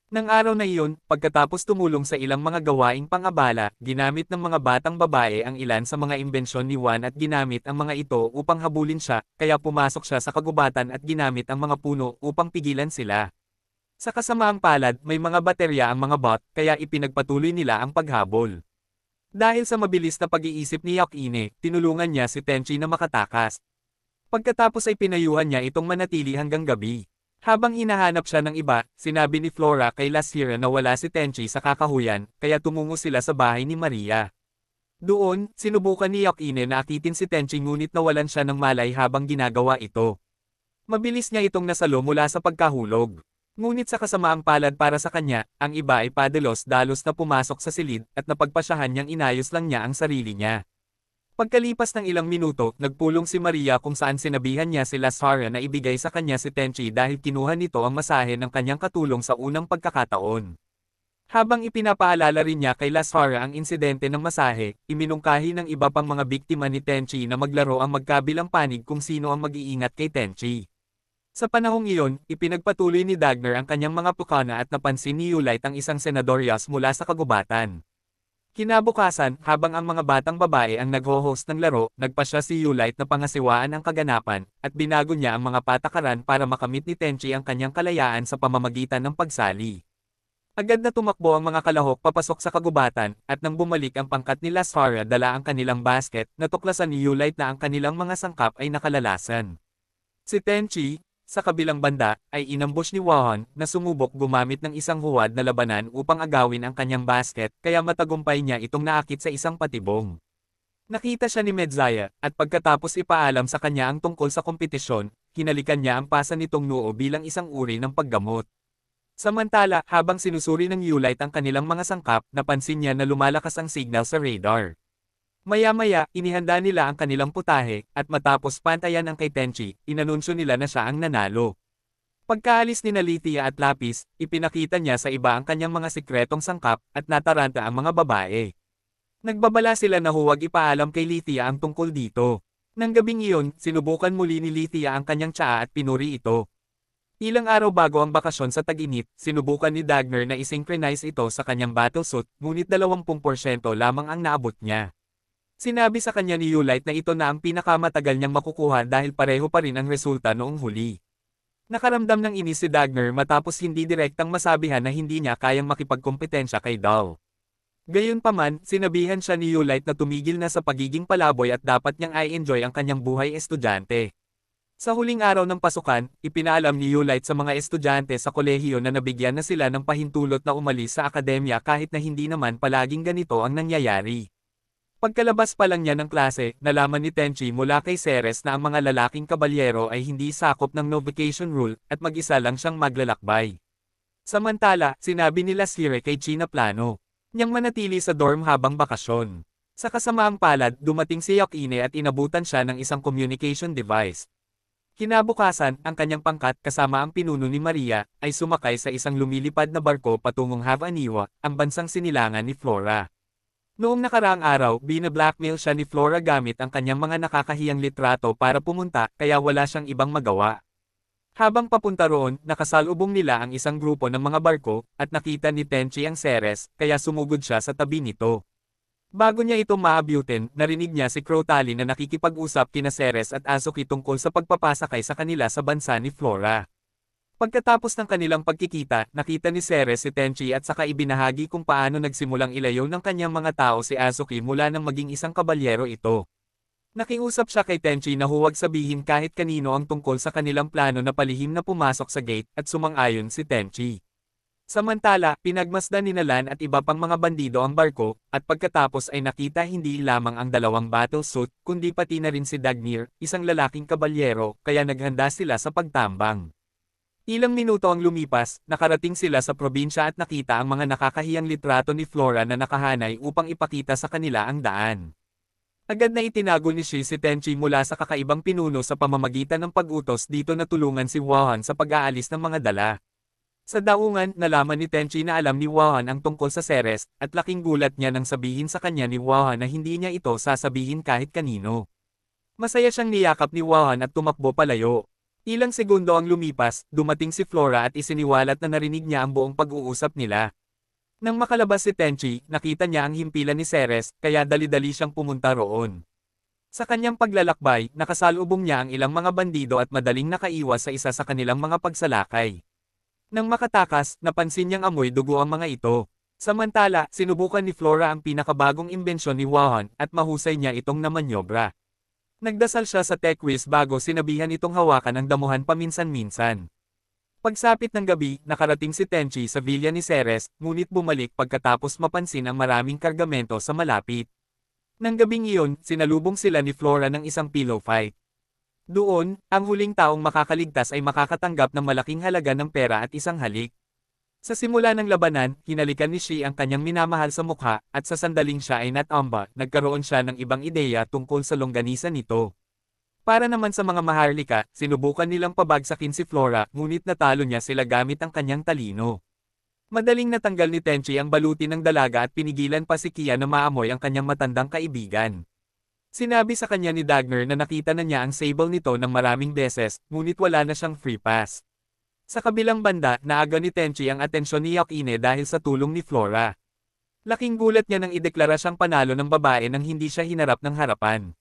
Nang araw na iyon, pagkatapos tumulong sa ilang mga gawaing pang-abala, ginamit ng mga batang babae ang ilan sa mga imbensyon ni Juan at ginamit ang mga ito upang habulin siya, kaya pumasok siya sa kagubatan at ginamit ang mga puno upang pigilan sila. Sa kasamaang palad, may mga baterya ang mga bot, kaya ipinagpatuloy nila ang paghabol. Dahil sa mabilis na pag-iisip ni Yakine, tinulungan niya si Tenchi na makatakas. Pagkatapos ay pinayuhan niya itong manatili hanggang gabi. Habang hinahanap siya ng iba, sinabi ni Flora kay Lasira na wala si Tenchi sa kakahuyan, kaya tumungo sila sa bahay ni Maria. Doon, sinubukan ni Yakine na akitin si Tenchi ngunit nawalan siya ng malay habang ginagawa ito. Mabilis niya itong nasalo mula sa pagkahulog. Ngunit sa kasamaang palad para sa kanya, ang iba ay padalos-dalos na pumasok sa silid at napagpasyahan niyang inayos lang niya ang sarili niya. Pagkalipas ng ilang minuto, nagpulong si Maria kung saan sinabihan niya si Lasara na ibigay sa kanya si Tenchi dahil kinuha nito ang masahe ng kanyang katulong sa unang pagkakataon. Habang ipinapaalala rin niya kay Lasara ang insidente ng masahe, iminungkahi ng iba pang mga biktima ni Tenchi na maglaro ang magkabilang panig kung sino ang mag-iingat kay Tenchi. Sa panahong iyon, ipinagpatuloy ni Dagner ang kanyang mga pukana at napansin ni Yulite ang isang senadoryas mula sa kagubatan. Kinabukasan, habang ang mga batang babae ang nagho-host ng laro, nagpa siya si Yulite na pangasiwaan ang kaganapan, at binago niya ang mga patakaran para makamit ni Tenchi ang kanyang kalayaan sa pamamagitan ng pagsali. Agad na tumakbo ang mga kalahok papasok sa kagubatan, at nang bumalik ang pangkat ni Lasara dala ang kanilang basket, natuklasan ni Yulite na ang kanilang mga sangkap ay nakalalasan. Si Tenchi, sa kabilang banda, ay inambush ni Wahan na sumubok gumamit ng isang huwad na labanan upang agawin ang kanyang basket, kaya matagumpay niya itong naakit sa isang patibong. Nakita siya ni Medzaya, at pagkatapos ipaalam sa kanya ang tungkol sa kompetisyon, hinalikan niya ang pasa nitong noo bilang isang uri ng paggamot. Samantala, habang sinusuri ng Yulite ang kanilang mga sangkap, napansin niya na lumalakas ang signal sa radar. Maya-maya, inihanda nila ang kanilang putahe, at matapos pantayan ang kay Tenchi, inanunsyo nila na siya ang nanalo. Pagkaalis ni Lithia at Lapis, ipinakita niya sa iba ang kanyang mga sikretong sangkap, at nataranta ang mga babae. Nagbabala sila na huwag ipaalam kay Lithia ang tungkol dito. Nang gabing iyon, sinubukan muli ni Lithia ang kanyang tsaa at pinuri ito. Ilang araw bago ang bakasyon sa tag-init, sinubukan ni Dagner na isynchronize ito sa kanyang battlesuit, ngunit 20% lamang ang naabot niya. Sinabi sa kanya ni Yulite na ito na ang pinakamatagal niyang makukuha dahil pareho pa rin ang resulta noong huli. Nakaramdam ng inis si Dagner matapos hindi direktang masabihan na hindi niya kayang makipagkompetensya kay Dahl. Gayunpaman, sinabihan siya ni Yulite na tumigil na sa pagiging palaboy at dapat niyang i-enjoy ang kanyang buhay estudyante. Sa huling araw ng pasukan, ipinaalam ni Yulite sa mga estudyante sa kolehiyo na nabigyan na sila ng pahintulot na umalis sa akademya kahit na hindi naman palaging ganito ang nangyayari. Pagkalabas pa lang niya ng klase, nalaman ni Tenchi mula kay Ceres na ang mga lalaking kabalyero ay hindi sakop ng no vacation rule at mag-isa lang siyang maglalakbay. Samantala, sinabi nila Sire kay Chi na plano niyang manatili sa dorm habang bakasyon. Sa kasamaang palad, dumating si Yakine at inabutan siya ng isang communication device. Kinabukasan, ang kanyang pangkat kasama ang pinuno ni Maria, ay sumakay sa isang lumilipad na barko patungong Havaniwa, ang bansang sinilangan ni Flora. Noong nakaraang araw, bina-blackmail siya ni Flora gamit ang kanyang mga nakakahiyang litrato para pumunta, kaya wala siyang ibang magawa. Habang papunta roon, nakasalubong nila ang isang grupo ng mga barko, at nakita ni Tenchi ang Ceres, kaya sumugod siya sa tabi nito. Bago niya ito maabutin, narinig niya si Crotali na nakikipag-usap kina Ceres at Azuki tungkol sa pagpapasakay sa kanila sa bansa ni Flora. Pagkatapos ng kanilang pagkikita, nakita ni Ceres si Tenchi at saka ibinahagi kung paano nagsimulang ilayo ng kanyang mga tao si Azuki mula nang maging isang kabalyero ito. Nakiusap siya kay Tenchi na huwag sabihin kahit kanino ang tungkol sa kanilang plano na palihim na pumasok sa gate at sumang-ayon si Tenchi. Samantala, pinagmasdan ni Nalan at iba pang mga bandido ang barko, at pagkatapos ay nakita hindi lamang ang dalawang battlesuit, kundi pati na rin si Dagnir, isang lalaking kabalyero, kaya naghanda sila sa pagtambang. Ilang minuto ang lumipas, nakarating sila sa probinsya at nakita ang mga nakakahiyang litrato ni Flora na nakahanay upang ipakita sa kanila ang daan. Agad na itinago ni Shi si Tenchi mula sa kakaibang pinuno sa pamamagitan ng pag-utos dito na tulungan si Wahan sa pag-aalis ng mga dala. Sa daungan, nalaman ni Tenchi na alam ni Wahan ang tungkol sa Ceres, at laking gulat niya nang sabihin sa kanya ni Wahan na hindi niya ito sasabihin kahit kanino. Masaya siyang niyakap ni Wahan at tumakbo palayo. Ilang segundo ang lumipas, dumating si Flora at isiniwalat na narinig niya ang buong pag-uusap nila. Nang makalabas si Tenchi, nakita niya ang himpilan ni Ceres, kaya dali-dali siyang pumunta roon. Sa kanyang paglalakbay, nakasalubong niya ang ilang mga bandido at madaling nakaiwas sa isa sa kanilang mga pagsalakay. Nang makatakas, napansin niyang amoy dugo ang mga ito. Samantala, sinubukan ni Flora ang pinakabagong imbensyon ni Wahan at mahusay niya itong namanyobra. Nagdasal siya sa tech quiz bago sinabihan itong hawakan ang damuhan paminsan-minsan. Pagsapit ng gabi, nakarating si Tenchi sa villa ni Ceres, ngunit bumalik pagkatapos mapansin ang maraming kargamento sa malapit. Nang gabing iyon, sinalubong sila ni Flora ng isang pillow fight. Doon, ang huling taong makakaligtas ay makakatanggap ng malaking halaga ng pera at isang halik. Sa simula ng labanan, hinalikan ni Shi ang kanyang minamahal sa mukha, at sa sandaling siya ay natamba, nagkaroon siya ng ibang ideya tungkol sa longganisa nito. Para naman sa mga maharlika, sinubukan nilang pabagsakin si Flora, ngunit natalo niya sila gamit ang kanyang talino. Madaling natanggal ni Tenchi ang baluti ng dalaga at pinigilan pa si Kia na maamoy ang kanyang matandang kaibigan. Sinabi sa kanya ni Dagner na nakita na niya ang sable nito ng maraming beses, ngunit wala na siyang free pass. Sa kabilang banda, naaga ni Tenchi ang atensyon ni Yakine dahil sa tulong ni Flora. Laking gulat niya nang ideklara siyang panalo ng babae nang hindi siya hinarap ng harapan.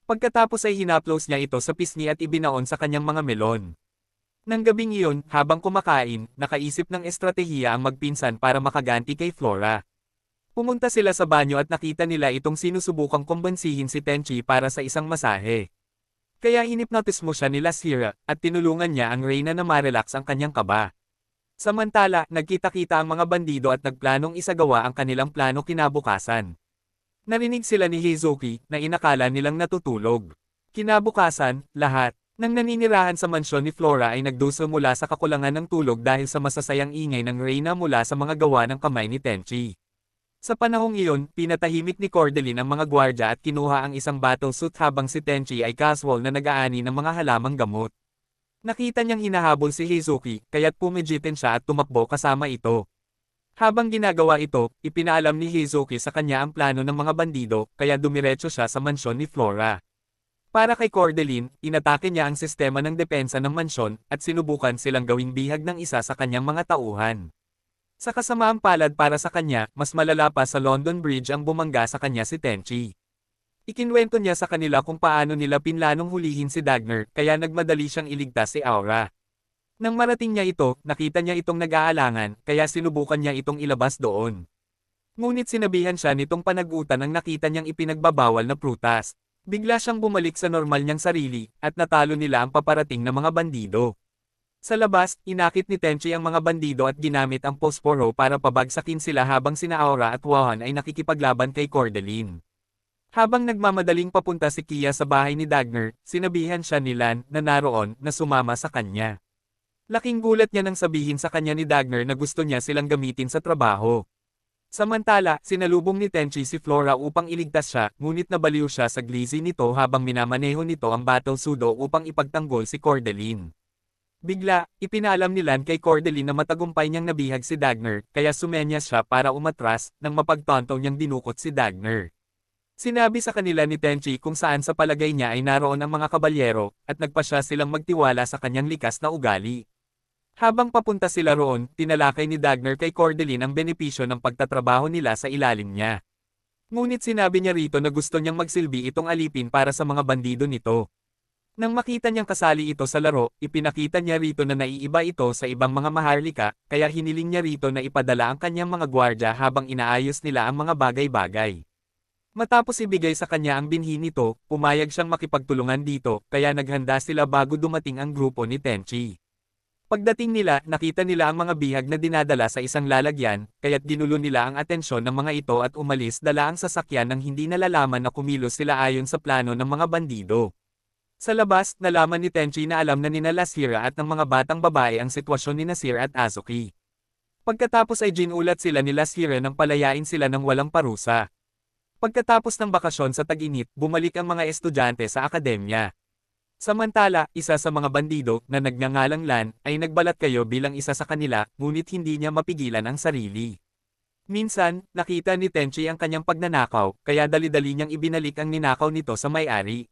Pagkatapos ay hinaplos niya ito sa pisngi at ibinaon sa kanyang mga melon. Nang gabing iyon, habang kumakain, nakaisip ng estratehiya ang magpinsan para makaganti kay Flora. Pumunta sila sa banyo at nakita nila itong sinusubukang kumbansihin si Tenchi para sa isang masahe. Kaya hinipnotismo siya nila Sira, at tinulungan niya ang Reyna na ma-relax ang kanyang kaba. Samantala, nagkita-kita ang mga bandido at nagplanong isagawa ang kanilang plano kinabukasan. Narinig sila ni Heizuki, na inakala nilang natutulog. Kinabukasan, lahat ng naninirahan sa mansyon ni Flora ay nagduso mula sa kakulangan ng tulog dahil sa masasayang ingay ng Reyna mula sa mga gawa ng kamay ni Tenchi. Sa panahong iyon, pinatahimik ni Cordeline ang mga gwardya at kinuha ang isang battlesuit habang si Tenchi ay casual na nag-aani ng mga halamang gamot. Nakita niyang hinahabol si Heizuki, kaya't pumigitin siya at tumakbo kasama ito. Habang ginagawa ito, ipinaalam ni Heizuki sa kanya ang plano ng mga bandido, kaya dumiretso siya sa mansyon ni Flora. Para kay Cordeline, inatake niya ang sistema ng depensa ng mansyon, at sinubukan silang gawing bihag ng isa sa kanyang mga tauhan. Sa kasamaang palad para sa kanya, mas malala pa sa London Bridge ang bumangga sa kanya si Tenchi. Ikinwento niya sa kanila kung paano nila pinlanong hulihin si Dagner, kaya nagmadali siyang iligtas si Aura. Nang marating niya ito, nakita niya itong nag-aalangan, kaya sinubukan niya itong ilabas doon. Ngunit sinabihan siya nitong panagutan ang nakita niyang ipinagbabawal na prutas. Bigla siyang bumalik sa normal niyang sarili, at natalo nila ang paparating na mga bandido. Sa labas, inakit ni Tenchi ang mga bandido at ginamit ang posporo para pabagsakin sila habang sina Aura at Wahan ay nakikipaglaban kay Cordeline. Habang nagmamadaling papunta si Kia sa bahay ni Dagner, sinabihan siya ni Lan na naroon na sumama sa kanya. Laking gulat niya nang sabihin sa kanya ni Dagner na gusto niya silang gamitin sa trabaho. Samantala, sinalubong ni Tenchi si Flora upang iligtas siya, ngunit nabaliw siya sa glizzy nito habang minamaneho nito ang battle sudo upang ipagtanggol si Cordeline. Bigla, ipinaalam ni Lan kay Cordeline na matagumpay niyang nabihag si Dagner, kaya sumenyas siya para umatras, nang mapagtanto niyang dinukot si Dagner. Sinabi sa kanila ni Tenchi kung saan sa palagay niya ay naroon ang mga kabalyero, at nagpasya silang magtiwala sa kanyang likas na ugali. Habang papunta sila roon, tinalakay ni Dagner kay Cordeline ang benepisyo ng pagtatrabaho nila sa ilalim niya. Ngunit sinabi niya rito na gusto niyang magsilbi itong alipin para sa mga bandido nito. Nang makita niyang kasali ito sa laro, ipinakita niya rito na naiiba ito sa ibang mga maharlika, kaya hiniling niya rito na ipadala ang kanyang mga gwardya habang inaayos nila ang mga bagay-bagay. Matapos ibigay sa kanya ang binhi nito, pumayag siyang makipagtulungan dito, kaya naghanda sila bago dumating ang grupo ni Tenchi. Pagdating nila, nakita nila ang mga bihag na dinadala sa isang lalagyan, kaya't ginulo nila ang atensyon ng mga ito at umalis dala ang sasakyan nang hindi nalalaman na kumilos sila ayon sa plano ng mga bandido. Sa labas, nalaman ni Tenchi na alam na nina Lasira at ng mga batang babae ang sitwasyon ni Nasir at Azuki. Pagkatapos ay ginulat sila ni Lasira nang palayain sila ng walang parusa. Pagkatapos ng bakasyon sa tag-init, bumalik ang mga estudyante sa akademya. Samantala, isa sa mga bandido, na nagngangalang Lan, ay nagbalat kayo bilang isa sa kanila, ngunit hindi niya mapigilan ang sarili. Minsan, nakita ni Tenchi ang kanyang pagnanakaw, kaya dali-dali niyang ibinalik ang ninakaw nito sa may-ari.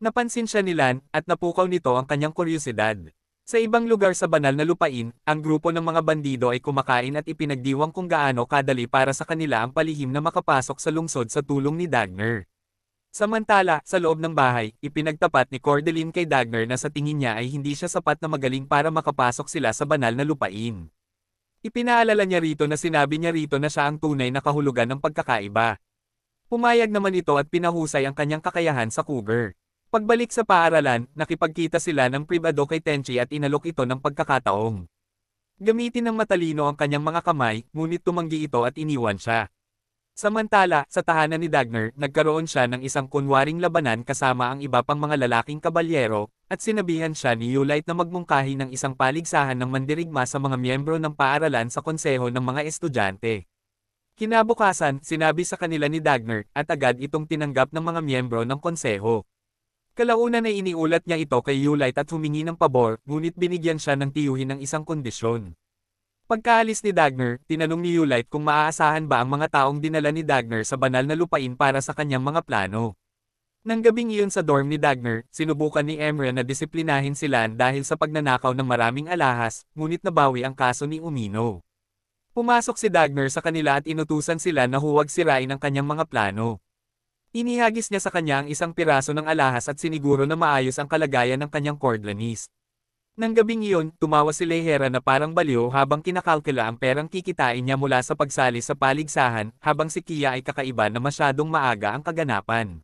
Napansin siya ni Lan, at napukaw nito ang kanyang kuryosidad. Sa ibang lugar sa banal na lupain, ang grupo ng mga bandido ay kumakain at ipinagdiwang kung gaano kadali para sa kanila ang palihim na makapasok sa lungsod sa tulong ni Dagner. Samantala, sa loob ng bahay, ipinagtapat ni Cordeline kay Dagner na sa tingin niya ay hindi siya sapat na magaling para makapasok sila sa banal na lupain. Ipinaalala niya rito na sinabi niya rito na siya ang tunay na kahulugan ng pagkakaiba. Pumayag naman ito at pinahusay ang kanyang kakayahan sa cougar. Pagbalik sa paaralan, nakipagkita sila ng pribado kay Tenchi at inalok ito ng pagkakataong. Gamitin ng matalino ang kanyang mga kamay, ngunit tumanggi ito at iniwan siya. Samantala, sa tahanan ni Dagner, nagkaroon siya ng isang kunwaring labanan kasama ang iba pang mga lalaking kabalyero, at sinabihan siya ni Yulite na magmungkahi ng isang paligsahan ng mandirigma sa mga miyembro ng paaralan sa konseho ng mga estudyante. Kinabukasan, sinabi sa kanila ni Dagner, at agad itong tinanggap ng mga miyembro ng konseho. Kalaunan ay iniulat niya ito kay Yulite at humingi ng pabor, ngunit binigyan siya ng tiyuhin ng isang kondisyon. Pagkaalis ni Dagner, tinanong ni Yulite kung maaasahan ba ang mga taong dinala ni Dagner sa banal na lupain para sa kanyang mga plano. Nang gabing iyon sa dorm ni Dagner, sinubukan ni Emra na disiplinahin sila dahil sa pagnanakaw ng maraming alahas, ngunit nabawi ang kaso ni Umino. Pumasok si Dagner sa kanila at inutusan sila na huwag sirain ang kanyang mga plano. Inihagis niya sa kanya ang isang piraso ng alahas at siniguro na maayos ang kalagayan ng kanyang cordlanist. Nang gabing iyon, tumawa si Leihera na parang baliw habang kinakalkula ang perang kikitain niya mula sa pagsali sa paligsahan, habang si Kia ay kakaiba na masyadong maaga ang kaganapan.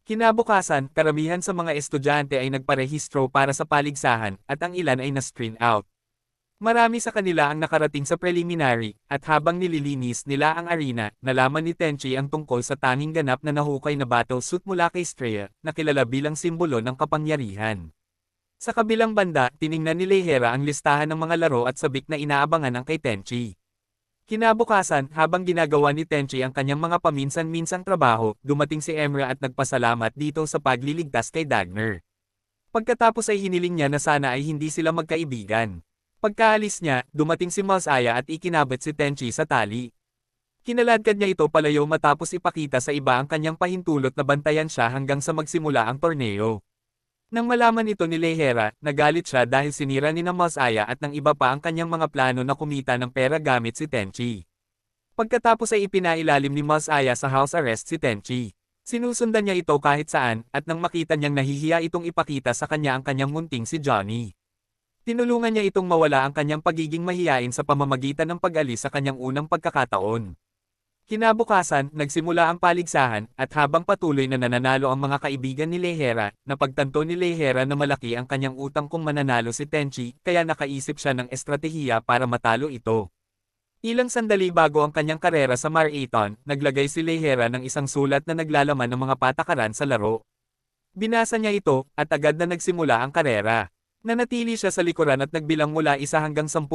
Kinabukasan, karamihan sa mga estudyante ay nagparehistro para sa paligsahan, at ang ilan ay na-screen out. Marami sa kanila ang nakarating sa preliminary, at habang nililinis nila ang arena, nalaman ni Tenchi ang tungkol sa tanging ganap na nahukay na battle suit mula kay Straya, na kilala bilang simbolo ng kapangyarihan. Sa kabilang banda, tiningnan ni Leihera ang listahan ng mga laro at sabik na inaabangan ng kay Tenchi. Kinabukasan, habang ginagawa ni Tenchi ang kanyang mga paminsan-minsang trabaho, dumating si Emra at nagpasalamat dito sa pagliligtas kay Dagner. Pagkatapos ay hiniling niya na sana ay hindi sila magkaibigan. Pagkaalis niya, dumating si Masaya at ikinabit si Tenchi sa tali. Kinaladkad niya ito palayo matapos ipakita sa iba ang kanyang pahintulot na bantayan siya hanggang sa magsimula ang torneo. Nang malaman ito ni Leihera, nagalit siya dahil sinira ni Masaya at ng iba pa ang kanyang mga plano na kumita ng pera gamit si Tenchi. Pagkatapos ay ipinailalim ni Masaya sa house arrest si Tenchi. Sinusundan niya ito kahit saan, at nang makita niyang nahihiya itong ipakita sa kanya ang kanyang munting si Johnny. Tinulungan niya itong mawala ang kanyang pagiging mahiyain sa pamamagitan ng pag-alis sa kanyang unang pagkakataon. Kinabukasan, nagsimula ang paligsahan, at habang patuloy na nananalo ang mga kaibigan ni Leihera, napagtanto ni Leihera na malaki ang kanyang utang kung mananalo si Tenchi, kaya nakaisip siya ng estratehiya para matalo ito. Ilang sandali bago ang kanyang karera sa Marathon, naglagay si Leihera ng isang sulat na naglalaman ng mga patakaran sa laro. Binasa niya ito, at agad na nagsimula ang karera. Nanatili siya sa likuran at nagbilang mula 1 hanggang 10,000.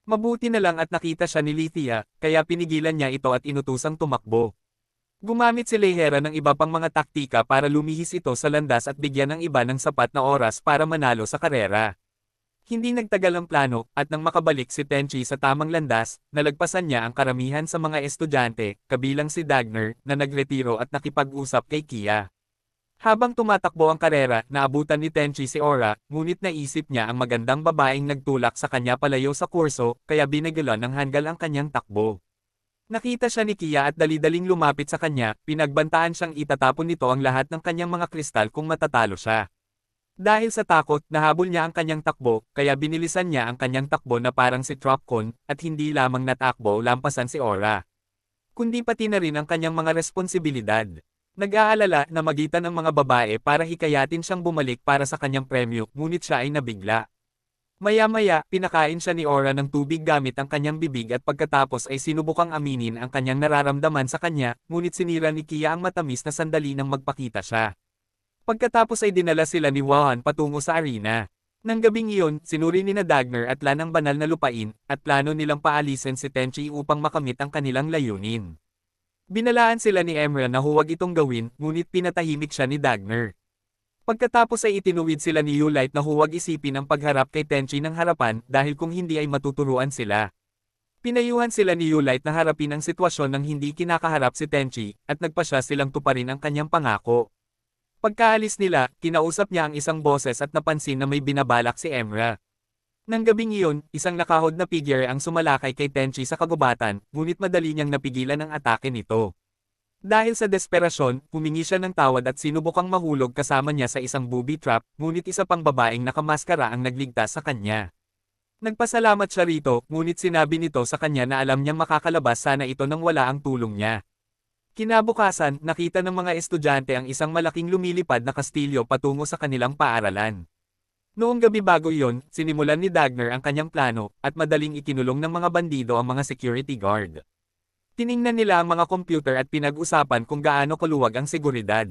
Mabuti na lang at nakita siya ni Lithia, kaya pinigilan niya ito at inutusang tumakbo. Gumamit si Leihera ng iba pang mga taktika para lumihis ito sa landas at bigyan ng iba ng sapat na oras para manalo sa karera. Hindi nagtagal ang plano, at nang makabalik si Tenchi sa tamang landas, nalagpasan niya ang karamihan sa mga estudyante, kabilang si Dagner, na nagretiro at nakipag-usap kay Kia. Habang tumatakbo ang karera, naabutan ni Tenchi si Aura, ngunit naisip niya ang magandang babaeng nagtulak sa kanya palayo sa kurso, kaya binagalan ng hanggal ang kanyang takbo. Nakita siya ni Kia at dali-daling lumapit sa kanya, pinagbantaan siyang itatapon nito ang lahat ng kanyang mga kristal kung matatalo siya. Dahil sa takot, nahabol niya ang kanyang takbo, kaya binilisan niya ang kanyang takbo na parang si Tropcon, at hindi lamang natakbo lampasan si Aura, kundi pati na rin ang kanyang mga responsibilidad. Nag-aalala na magitan ng mga babae para hikayatin siyang bumalik para sa kanyang premyo, ngunit siya ay nabigla. Maya-maya, pinakain siya ni Aura ng tubig gamit ang kanyang bibig at pagkatapos ay sinubukang aminin ang kanyang nararamdaman sa kanya, ngunit sinira ni Kia ang matamis na sandali nang magpakita siya. Pagkatapos ay dinala sila ni Wahan patungo sa arena. Nang gabing iyon, sinuri ni Dagner at Lan ang banal na lupain, at plano nilang paalisin si Tenchi upang makamit ang kanilang layunin. Binalaan sila ni Emra na huwag itong gawin, ngunit pinatahimik siya ni Dagner. Pagkatapos ay itinuwid sila ni Yulite na huwag isipin ang pagharap kay Tenchi ng harapan dahil kung hindi ay matuturuan sila. Pinayuhan sila ni Yulite na harapin ang sitwasyon ng hindi kinakaharap si Tenchi, at nagpasya silang tuparin ang kanyang pangako. Pagkaalis nila, kinausap niya ang isang boses at napansin na may binabalak si Emra. Nang gabing iyon, isang nakahod na figure ang sumalakay kay Tenchi sa kagubatan, ngunit madali niyang napigilan ang atake nito. Dahil sa desperasyon, humingi siya ng tawad at sinubukang mahulog kasama niya sa isang booby trap, ngunit isa pang babaeng nakamaskara ang nagligtas sa kanya. Nagpasalamat siya rito, ngunit sinabi nito sa kanya na alam niyang makakalabas sana ito nang wala ang tulong niya. Kinabukasan, nakita ng mga estudyante ang isang malaking lumilipad na kastilyo patungo sa kanilang paaralan. Noong gabi bago iyon, sinimulan ni Dagner ang kanyang plano, at madaling ikinulong ng mga bandido ang mga security guard. Tiningnan nila ang mga computer at pinag-usapan kung gaano kaluwag ang seguridad.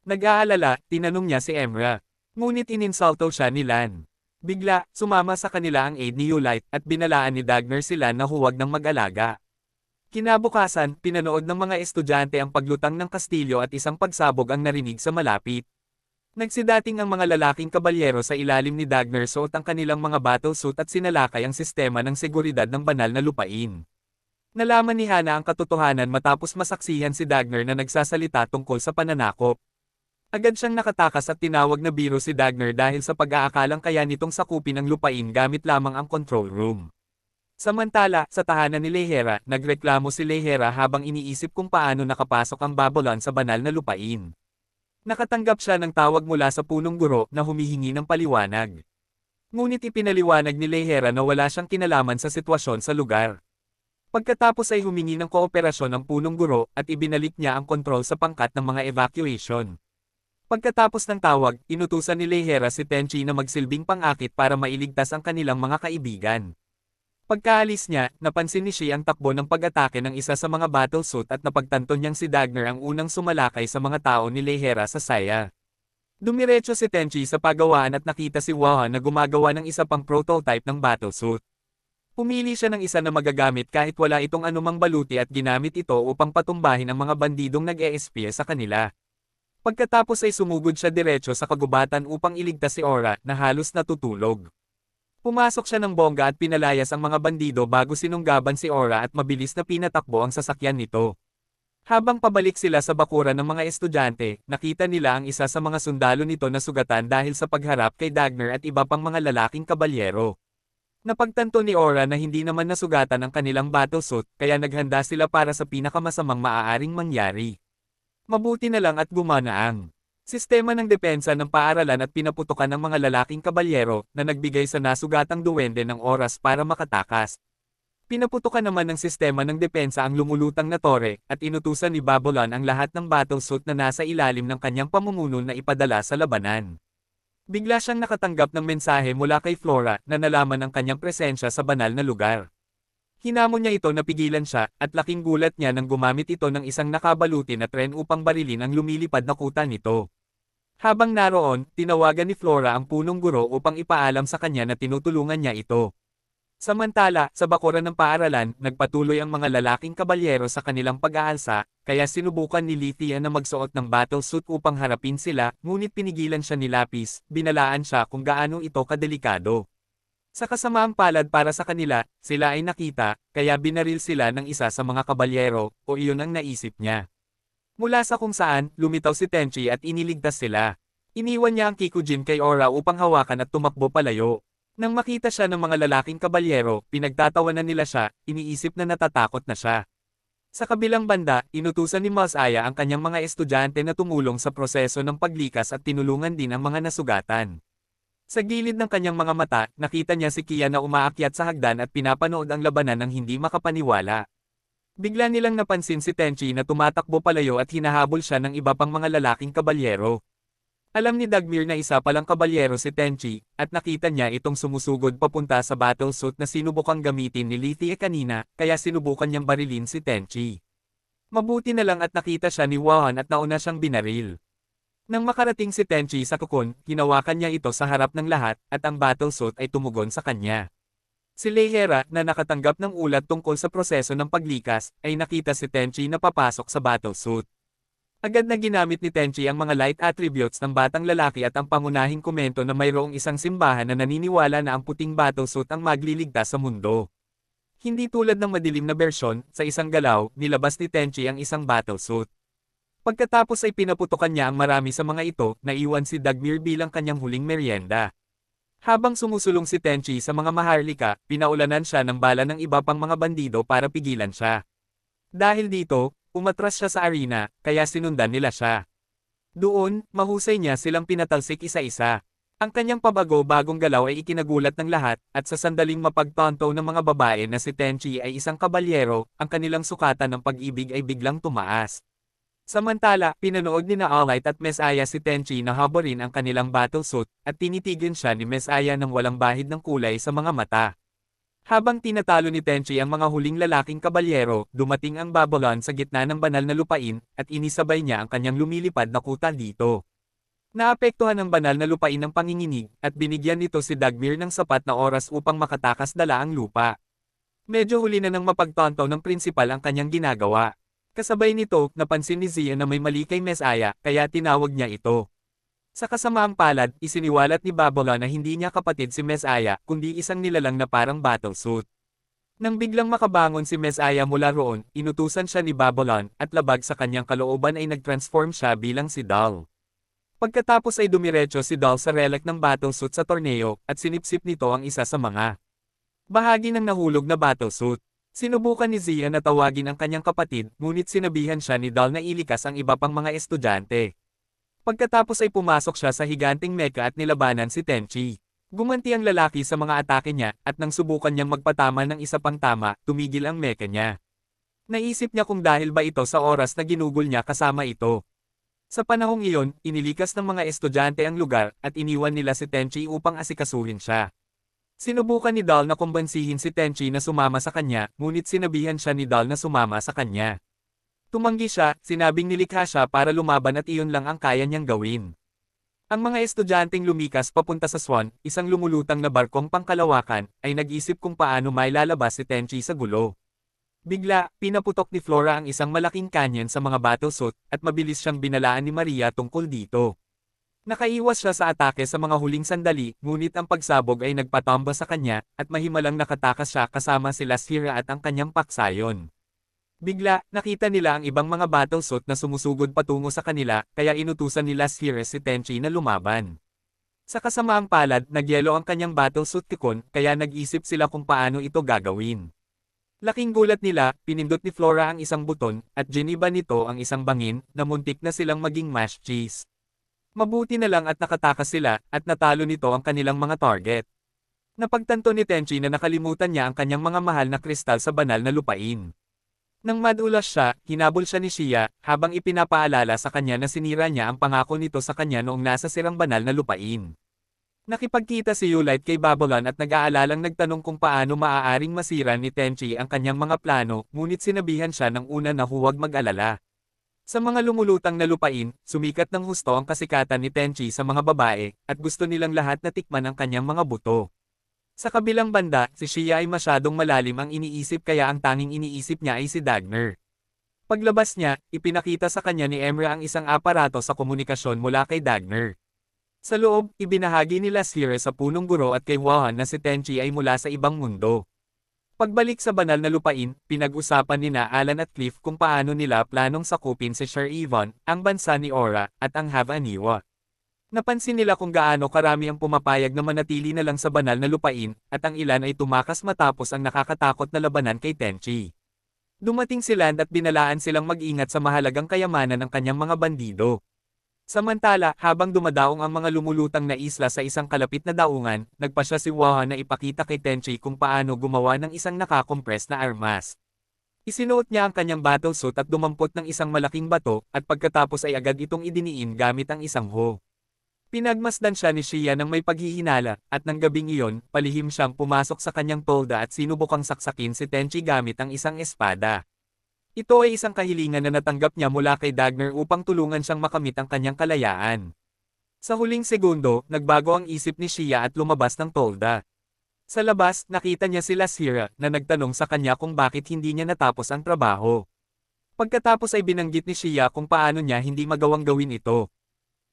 Nag-aalala, tinanong niya si Emra. Ngunit ininsulto siya ni Lan. Bigla, sumama sa kanila ang aide ni Yulite, at binalaan ni Dagner sila na huwag nang mag-alaga. Kinabukasan, pinanood ng mga estudyante ang paglutang ng kastilyo at isang pagsabog ang narinig sa malapit. Nagsidating ang mga lalaking kabalyero sa ilalim ni Dagner suot ang kanilang mga battlesuit at sinalakay ang sistema ng seguridad ng banal na lupain. Nalaman ni Hana ang katotohanan matapos masaksihan si Dagner na nagsasalita tungkol sa pananakop. Agad siyang nakatakas at tinawag na biro si Dagner dahil sa pag-aakalang kaya nitong sakupin ang lupain gamit lamang ang control room. Samantala, sa tahanan ni Leihera, nagreklamo si Leihera habang iniisip kung paano nakapasok ang Babylon sa banal na lupain. Nakatanggap siya ng tawag mula sa punong guro na humihingi ng paliwanag. Ngunit ipinaliwanag ni Leihera na wala siyang kinalaman sa sitwasyon sa lugar. Pagkatapos ay humingi ng kooperasyon ang punong guro at ibinalik niya ang kontrol sa pangkat ng mga evacuation. Pagkatapos ng tawag, inutusan ni Leihera si Tenchi na magsilbing pangakit para mailigtas ang kanilang mga kaibigan. Pagkaalis niya, napansin ni Shi ang takbo ng pag-atake ng isa sa mga battlesuit at napagtanto niyang si Dagner ang unang sumalakay sa mga tao ni Leihera sa saya. Dumiretso si Tenchi sa pagawaan at nakita si Wahan na gumagawa ng isa pang prototype ng battlesuit. Pumili siya ng isa na magagamit kahit wala itong anumang baluti at ginamit ito upang patumbahin ang mga bandidong nag-e-espia sa kanila. Pagkatapos ay sumugod siya diretso sa kagubatan upang iligtas si Aura na halos natutulog. Pumasok siya ng bongga at pinalayas ang mga bandido bago sinunggaban si Aura at mabilis na pinatakbo ang sasakyan nito. Habang pabalik sila sa bakuran ng mga estudyante, nakita nila ang isa sa mga sundalo nito na sugatan dahil sa pagharap kay Dagner at iba pang mga lalaking kabalyero. Napagtanto ni Aura na hindi naman nasugatan ang kanilang battlesuit, kaya naghanda sila para sa pinakamasamang maaaring mangyari. Mabuti na lang at gumana ang sistema ng depensa ng paaralan at pinaputukan ng mga lalaking kabalyero na nagbigay sa nasugatang duwende ng oras para makatakas. Pinaputukan naman ng sistema ng depensa ang lumulutang na tore at inutusan ni Babylon ang lahat ng battlesuit na nasa ilalim ng kanyang pamumuno na ipadala sa labanan. Bigla siyang nakatanggap ng mensahe mula kay Flora na nalaman ang kanyang presensya sa banal na lugar. Hinamon niya ito na pigilan siya at laking gulat niya nang gumamit ito ng isang nakabaluti na tren upang barilin ang lumilipad na kuta nito. Habang naroon, tinawagan ni Flora ang punong guro upang ipaalam sa kanya na tinutulungan niya ito. Samantala, sa bakuran ng paaralan, nagpatuloy ang mga lalaking kabalyero sa kanilang pag-aalsa, kaya sinubukan ni Lithia na magsuot ng battlesuit upang harapin sila, ngunit pinigilan siya ni Lapis, binalaan siya kung gaano ito kadelikado. Sa kasamaang palad para sa kanila, sila ay nakita, kaya binaril sila ng isa sa mga kabalyero, o iyon ang naisip niya. Mula sa kung saan, lumitaw si Tenchi at iniligtas sila. Iniwan niya ang Kikujin kay Aura upang hawakan at tumakbo palayo. Nang makita siya ng mga lalaking kabalyero, pinagtatawanan nila siya, iniisip na natatakot na siya. Sa kabilang banda, inutusan ni Masaya ang kanyang mga estudyante na tumulong sa proseso ng paglikas at tinulungan din ang mga nasugatan. Sa gilid ng kanyang mga mata, nakita niya si Kia na umaakyat sa hagdan at pinapanood ang labanan ng hindi makapaniwala. Bigla nilang napansin si Tenchi na tumatakbo palayo at hinahabol siya ng iba pang mga lalaking kabalyero. Alam ni Dagmir na isa palang kabalyero si Tenchi, at nakita niya itong sumusugod papunta sa battlesuit na sinubukang gamitin ni Lithia kanina, kaya sinubukan niyang barilin si Tenchi. Mabuti na lang at nakita siya ni Wahan at nauna siyang binaril. Nang makarating si Tenchi sa kukon, hinawakan niya ito sa harap ng lahat, at ang battlesuit ay tumugon sa kanya. Si Leihera, na nakatanggap ng ulat tungkol sa proseso ng paglikas, ay nakita si Tenchi na papasok sa battlesuit. Agad na ginamit ni Tenchi ang mga light attributes ng batang lalaki at ang pangunahing komento na mayroong isang simbahan na naniniwala na ang puting battlesuit ang magliligtas sa mundo. Hindi tulad ng madilim na bersyon, sa isang galaw, nilabas ni Tenchi ang isang battlesuit. Pagkatapos ay pinaputukan niya ang marami sa mga ito, naiwan si Dagmir bilang kanyang huling merienda. Habang sumusulong si Tenchi sa mga maharlika, pinaulanan siya ng bala ng iba pang mga bandido para pigilan siya. Dahil dito, umatras siya sa arena, kaya sinundan nila siya. Doon, mahusay niya silang pinatalsik isa-isa. Ang kanyang pabago-bagong galaw ay ikinagulat ng lahat, at sa sandaling mapagtanto ng mga babae na si Tenchi ay isang kabalyero, ang kanilang sukatan ng pag-ibig ay biglang tumaas. Samantala, pinanood ni na All-Might at Mesaya si Tenchi na haborin ang kanilang battlesuit, at tinitigin siya ni Mesaya ng walang bahid ng kulay sa mga mata. Habang tinatalo ni Tenchi ang mga huling lalaking kabalyero, dumating ang Babylon sa gitna ng banal na lupain, at inisabay niya ang kanyang lumilipad na kuta dito. Naapektuhan ng banal na lupain ng panginginig, at binigyan nito si Dagmir ng sapat na oras upang makatakas dala ang lupa. Medyo huli na ng mapagtanto ng prinsipal ang kanyang ginagawa. Kasabay nito, napansin ni Zia na may mali kay Mesaya, kaya tinawag niya ito. Sa kasamaang palad, isiniwalat ni Babylon na hindi niya kapatid si Mesaya, kundi isang nilalang na parang battlesuit. Nang biglang makabangon si Mesaya mula roon, inutusan siya ni Babylon, at labag sa kanyang kalooban ay nag-transform siya bilang si Doll. Pagkatapos ay dumiretso si Doll sa relic ng battlesuit sa torneo, at sinipsip nito ang isa sa mga bahagi ng nahulog na battlesuit. Sinubukan ni Zia na tawagin ang kanyang kapatid, ngunit sinabihan siya ni Doll na ilikas ang iba pang mga estudyante. Pagkatapos ay pumasok siya sa higanting mecha at nilabanan si Tenchi. Gumanti ang lalaki sa mga atake niya, at nang subukan niyang magpatama ng isa pang tama, tumigil ang mecha niya. Naisip niya kung dahil ba ito sa oras na ginugol niya kasama ito. Sa panahong iyon, inilikas ng mga estudyante ang lugar, at iniwan nila si Tenchi upang asikasuhin siya. Sinubukan ni Doll na kumbansihin si Tenchi na sumama sa kanya, ngunit sinabihan siya ni Doll na sumama sa kanya. Tumanggi siya, sinabing nilikha siya para lumaban at iyon lang ang kaya niyang gawin. Ang mga estudyanteng lumikas papunta sa Swan, isang lumulutang na barkong pangkalawakan, ay nag-isip kung paano mailalabas si Tenchi sa gulo. Bigla, pinaputok ni Flora ang isang malaking canyon sa mga battlesuit, at mabilis siyang binalaan ni Maria tungkol dito. Nakaiwas siya sa atake sa mga huling sandali, ngunit ang pagsabog ay nagpatomba sa kanya, at mahimalang nakatakas siya kasama sila Sira at ang kanyang paksayon. Bigla, nakita nila ang ibang mga battlesuit na sumusugod patungo sa kanila, kaya inutusan nila Sira si Tenchi na lumaban. Sa kasamaang palad, nagyelo ang kanyang battlesuit tikon, kaya nag-isip sila kung paano ito gagawin. Laking gulat nila, pinindot ni Flora ang isang buton, at giniba nito ang isang bangin, na muntik na silang maging mashed cheese. Mabuti na lang at nakatakas sila, at natalo nito ang kanilang mga target. Napagtanto ni Tenchi na nakalimutan niya ang kanyang mga mahal na kristal sa banal na lupain. Nang madulas siya, hinabol siya ni Shia, habang ipinapaalala sa kanya na sinira niya ang pangako nito sa kanya noong nasa sirang banal na lupain. Nakipagkita si Yulite kay Babylon at nag-aalalang nagtanong kung paano maaaring masira ni Tenchi ang kanyang mga plano, ngunit sinabihan siya ng una na huwag mag-alala. Sa mga lumulutang na lupain, sumikat ng husto ang kasikatan ni Tenchi sa mga babae, at gusto nilang lahat na tikman ang kanyang mga buto. Sa kabilang banda, si Shia ay masyadong malalim ang iniisip kaya ang tanging iniisip niya ay si Dagner. Paglabas niya, ipinakita sa kanya ni Emra ang isang aparato sa komunikasyon mula kay Dagner. Sa loob, ibinahagi nila Sire sa punong guro at kay Wahan na si Tenchi ay mula sa ibang mundo. Pagbalik sa banal na lupain, pinag-usapan nina Alan at Cliff kung paano nila planong sakupin si Sir Ivan, ang bansa ni Aura, at ang Havaniwa. Napansin nila kung gaano karami ang pumapayag na manatili na lang sa banal na lupain, at ang ilan ay tumakas matapos ang nakakatakot na labanan kay Tenchi. Dumating si Land at binalaan silang mag-ingat sa mahalagang kayamanan ng kanyang mga bandido. Samantala, habang dumadaong ang mga lumulutang na isla sa isang kalapit na daungan, nagpasya si Wahan na ipakita kay Tenchi kung paano gumawa ng isang nakakompress na armas. Isinuot niya ang kanyang battle suit at dumampot ng isang malaking bato, at pagkatapos ay agad itong idiniin gamit ang isang hoe. Pinagmasdan siya ni Shia ng may paghihinala, at ng gabing iyon, palihim siyang pumasok sa kanyang tolda at sinubukang saksakin si Tenchi gamit ang isang espada. Ito ay isang kahilingan na natanggap niya mula kay Dagner upang tulungan siyang makamit ang kanyang kalayaan. Sa huling segundo, nagbago ang isip ni Shia at lumabas ng tolda. Sa labas, nakita niya sila Sira, na nagtanong sa kanya kung bakit hindi niya natapos ang trabaho. Pagkatapos ay binanggit ni Shia kung paano niya hindi magawang gawin ito.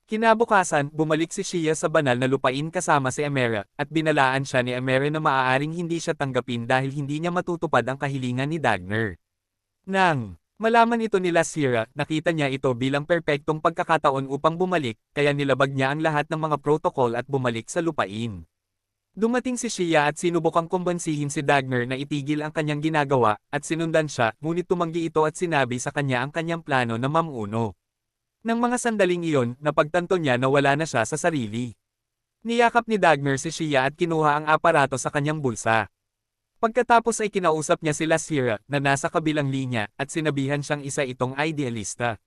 Kinabukasan, bumalik si Shia sa banal na lupain kasama si Emera, at binalaan siya ni Emera na maaaring hindi siya tanggapin dahil hindi niya matutupad ang kahilingan ni Dagner. Nang malaman ito nila Sira, nakita niya ito bilang perpektong pagkakataon upang bumalik, kaya nilabag niya ang lahat ng mga protokol at bumalik sa lupain. Dumating si Shia at sinubukang kumbansihin si Dagner na itigil ang kanyang ginagawa, at sinundan siya, ngunit tumanggi ito at sinabi sa kanya ang kanyang plano na mamuno. Nang mga sandaling iyon, napagtanto niya na wala na siya sa sarili. Niyakap ni Dagner si Shia at kinuha ang aparato sa kanyang bulsa. Pagkatapos ay kinausap niya sila Sira, na nasa kabilang linya, at sinabihan siyang isa itong idealista.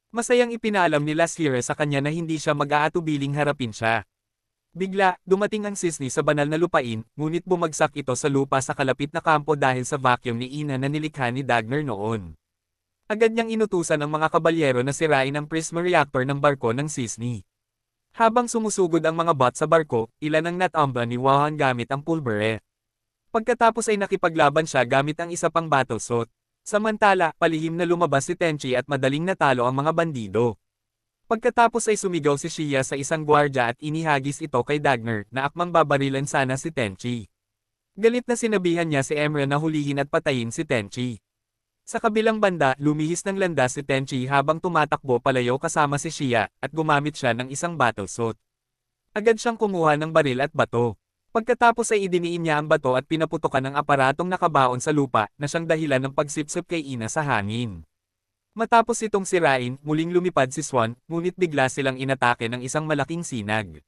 Masayang ipinaalam nila Sira sa kanya na hindi siya mag-aatubiling harapin siya. Bigla, dumating ang Sisni sa banal na lupain, ngunit bumagsak ito sa lupa sa kalapit na kampo dahil sa vacuum ni Ina na nilikha ni Dagner noon. Agad niyang inutusan ang mga kabalyero na sirain ang prisma reactor ng barko ng Sisni. Habang sumusugod ang mga bot sa barko, ilan ang natamba ni Wahan gamit ang pulbere. Pagkatapos ay nakipaglaban siya gamit ang isa pang battle suit. Samantala, palihim na lumabas si Tenchi at madaling natalo ang mga bandido. Pagkatapos ay sumigaw si Shia sa isang gwardya at inihagis ito kay Dagner, na akmang babarilan sana si Tenchi. Galit na sinabihan niya si Emra na hulihin at patayin si Tenchi. Sa kabilang banda, lumihis ng landas si Tenchi habang tumatakbo palayo kasama si Shia, at gumamit siya ng isang battle suit. Agad siyang kumuha ng baril at bato. Pagkatapos ay idiniin niya ang bato at pinaputokan ang aparatong nakabaon sa lupa, na siyang dahilan ng pagsipsip kay Ina sa hangin. Matapos itong sirain, muling lumipad si Swan, ngunit bigla silang inatake ng isang malaking sinag.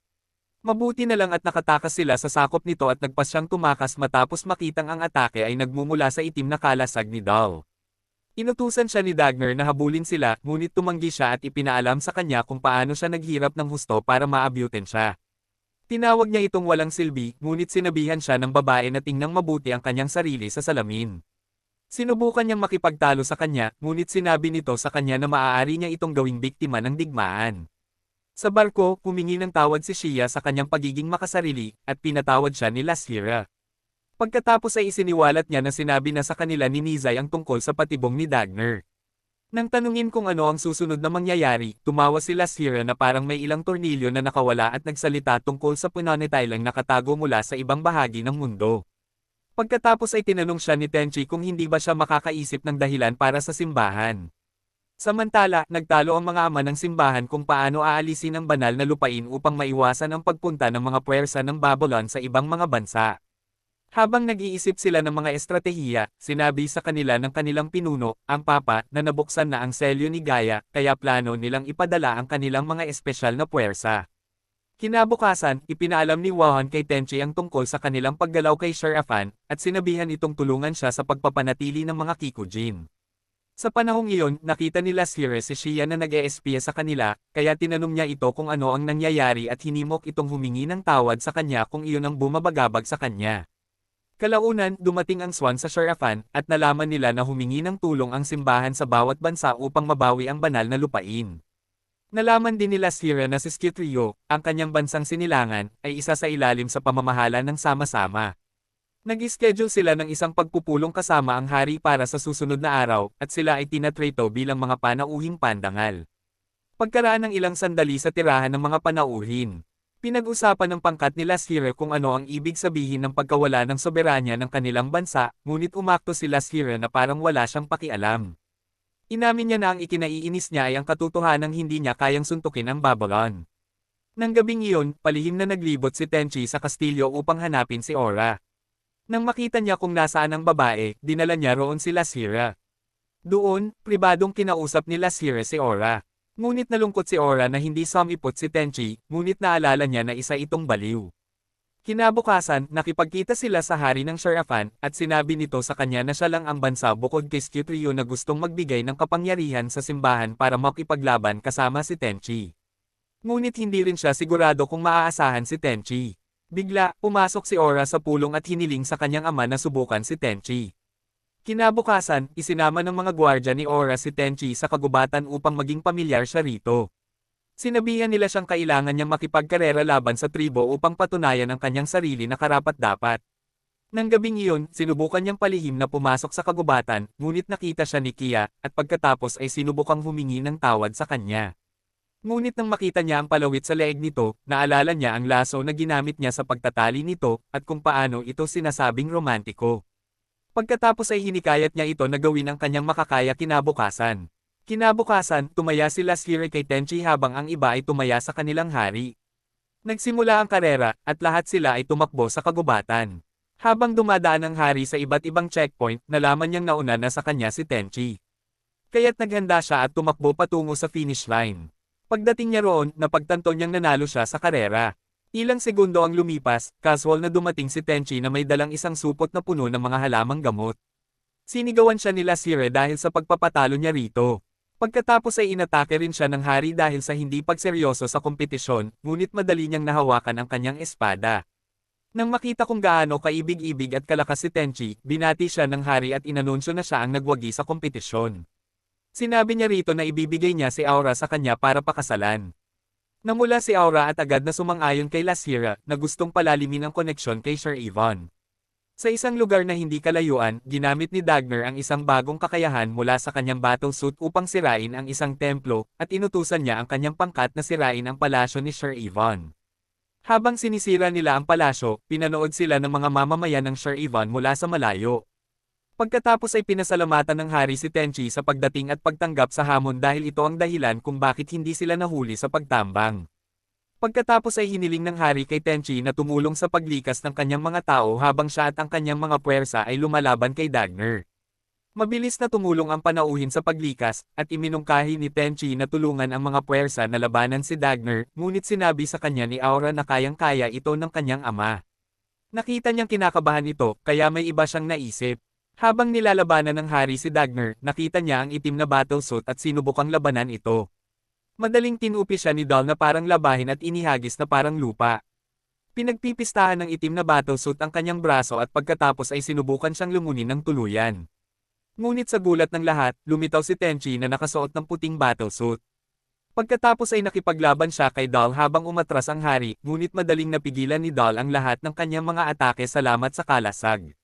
Mabuti na lang at nakatakas sila sa sakop nito at nagpas siyang tumakas matapos makitang ang atake ay nagmumula sa itim na kalasag ni Dal. Inutusan siya ni Dagner na habulin sila, ngunit tumanggi siya at ipinaalam sa kanya kung paano siya naghirap ng husto para maabutin siya. Tinawag niya itong walang silbi, ngunit sinabihan siya ng babae na tingnang mabuti ang kanyang sarili sa salamin. Sinubukan niyang makipagtalo sa kanya, ngunit sinabi nito sa kanya na maaari niya itong gawing biktima ng digmaan. Sa barko, humingi ng tawad si Shia sa kanyang pagiging makasarili, at pinatawad siya ni Lasira. Pagkatapos ay isiniwalat niya na sinabi na sa kanila ni Nizay ang tungkol sa patibong ni Dagner. Nang tanungin kung ano ang susunod na mangyayari, tumawa si Lasira na parang may ilang tornilyo na nakawala at nagsalita tungkol sa punanetailang nakatago mula sa ibang bahagi ng mundo. Pagkatapos ay tinanong siya ni Tenchi kung hindi ba siya makakaisip ng dahilan para sa simbahan. Samantala, nagtalo ang mga ama ng simbahan kung paano aalisin ang banal na lupain upang maiwasan ang pagpunta ng mga puwersa ng Babylon sa ibang mga bansa. Habang nag-iisip sila ng mga estratehiya, sinabi sa kanila ng kanilang pinuno, ang Papa, na nabuksan na ang selyo ni Gaia, kaya plano nilang ipadala ang kanilang mga espesyal na puwersa. Kinabukasan, ipinaalam ni Wahan kay Tenchi ang tungkol sa kanilang paggalaw kay Sharafan, at sinabihan itong tulungan siya sa pagpapanatili ng mga Kikujin. Sa panahong iyon, nakita ni Lasire si Shia na nag-eespiya sa kanila, kaya tinanong niya ito kung ano ang nangyayari at hinimok itong humingi ng tawad sa kanya kung iyon ang bumabagabag sa kanya. Kalaunan, dumating ang Swan sa Sharafan, at nalaman nila na humingi ng tulong ang simbahan sa bawat bansa upang mabawi ang banal na lupain. Nalaman din nila Sira na si Skitrio, ang kanyang bansang sinilangan, ay isa sa ilalim sa pamamahala ng sama-sama. Nag-schedule sila ng isang pagpupulong kasama ang hari para sa susunod na araw, at sila ay tinatrato bilang mga panauhing pandangal. Pagkaraan ng ilang sandali sa tirahan ng mga panauhin, pinag-usapan ng pangkat nila Sira kung ano ang ibig sabihin ng pagkawala ng soberanya ng kanilang bansa, ngunit umakto sila Sira na parang wala siyang pakialam. Inamin niya na ang ikinaiinis niya ay ang katotohanang hindi niya kayang suntukin ang Babylon. Nang gabing iyon, palihim na naglibot si Tenchi sa kastilyo upang hanapin si Aura. Nang makita niya kung nasaan ang babae, dinala niya roon si Lasira. Doon, pribadong kinausap ni Lasira si Aura. Ngunit nalungkot si Aura na hindi sumipot si Tenchi, ngunit naalala niya na isa itong baliw. Kinabukasan, nakipagkita sila sa hari ng Sharafan, at sinabi nito sa kanya na siya lang ang bansa bukod kay Skitrio na gustong magbigay ng kapangyarihan sa simbahan para makipaglaban kasama si Tenchi. Ngunit hindi rin siya sigurado kung maaasahan si Tenchi. Bigla, pumasok si Aura sa pulong at hiniling sa kanyang ama na subukan si Tenchi. Kinabukasan, isinama ng mga gwardya ni Aura si Tenchi sa kagubatan upang maging pamilyar siya rito. Sinabihan nila siyang kailangan niyang makipagkarera laban sa tribo upang patunayan ang kanyang sarili na karapat-dapat. Nang gabing iyon, sinubukan niyang palihim na pumasok sa kagubatan, ngunit nakita siya ni Kia, at pagkatapos ay sinubukang humingi ng tawad sa kanya. Ngunit nang makita niya ang palawit sa leeg nito, naalala niya ang laso na ginamit niya sa pagtatali nito, at kung paano ito sinasabing romantiko. Pagkatapos ay hinikayat niya ito na gawin ang kanyang makakaya kinabukasan. Kinabukasan, tumaya si Lasire kay Tenchi habang ang iba ay tumaya sa kanilang hari. Nagsimula ang karera, at lahat sila ay tumakbo sa kagubatan. Habang dumadaan ang hari sa iba't ibang checkpoint, nalaman niyang nauna na sa kanya si Tenchi. Kaya't naghanda siya at tumakbo patungo sa finish line. Pagdating niya roon, napagtanto niyang nanalo siya sa karera. Ilang segundo ang lumipas, casual na dumating si Tenchi na may dalang isang supot na puno ng mga halamang gamot. Sinigawan siya ni Lasire dahil sa pagpapatalo niya rito. Pagkatapos ay inatake rin siya ng hari dahil sa hindi pagseryoso sa kompetisyon, ngunit madali niyang nahawakan ang kanyang espada. Nang makita kung gaano kaibig-ibig at kalakas si Tenchi, binati siya ng hari at inanunsyo na siya ang nagwagi sa kompetisyon. Sinabi niya rito na ibibigay niya si Aura sa kanya para pakasalan. Namula si Aura at agad na sumang-ayon kay Lasira na gustong palalimin ang koneksyon kay Sir Ivan. Sa isang lugar na hindi kalayuan, ginamit ni Dagner ang isang bagong kakayahan mula sa kanyang battlesuit upang sirain ang isang templo, at inutusan niya ang kanyang pangkat na sirain ang palasyo ni Sir Ivan. Habang sinisira nila ang palasyo, pinanood sila ng mga mamamayan ng Sir Ivan mula sa malayo. Pagkatapos ay pinasalamatan ng hari si Tenchi sa pagdating at pagtanggap sa hamon dahil ito ang dahilan kung bakit hindi sila nahuli sa pagtambang. Pagkatapos ay hiniling ng hari kay Tenchi na tumulong sa paglikas ng kanyang mga tao habang siya at ang kanyang mga puwersa ay lumalaban kay Dagner. Mabilis na tumulong ang panauhin sa paglikas, at iminungkahi ni Tenchi na tulungan ang mga puwersa na labanan si Dagner, ngunit sinabi sa kanya ni Aura na kayang-kaya ito ng kanyang ama. Nakita niyang kinakabahan ito, kaya may iba siyang naisip. Habang nilalabanan ng hari si Dagner, nakita niya ang itim na battlesuit at sinubukang labanan ito. Madaling tinupi siya ni Dal na parang labahin at inihagis na parang lupa. Pinagpipistahan ng itim na battlesuit ang kanyang braso at pagkatapos ay sinubukan siyang lumunin ng tuluyan. Ngunit sa gulat ng lahat, lumitaw si Tenchi na nakasuot ng puting battlesuit. Pagkatapos ay nakipaglaban siya kay Dal habang umatras ang hari, ngunit madaling napigilan ni Dal ang lahat ng kanyang mga atake salamat sa kalasag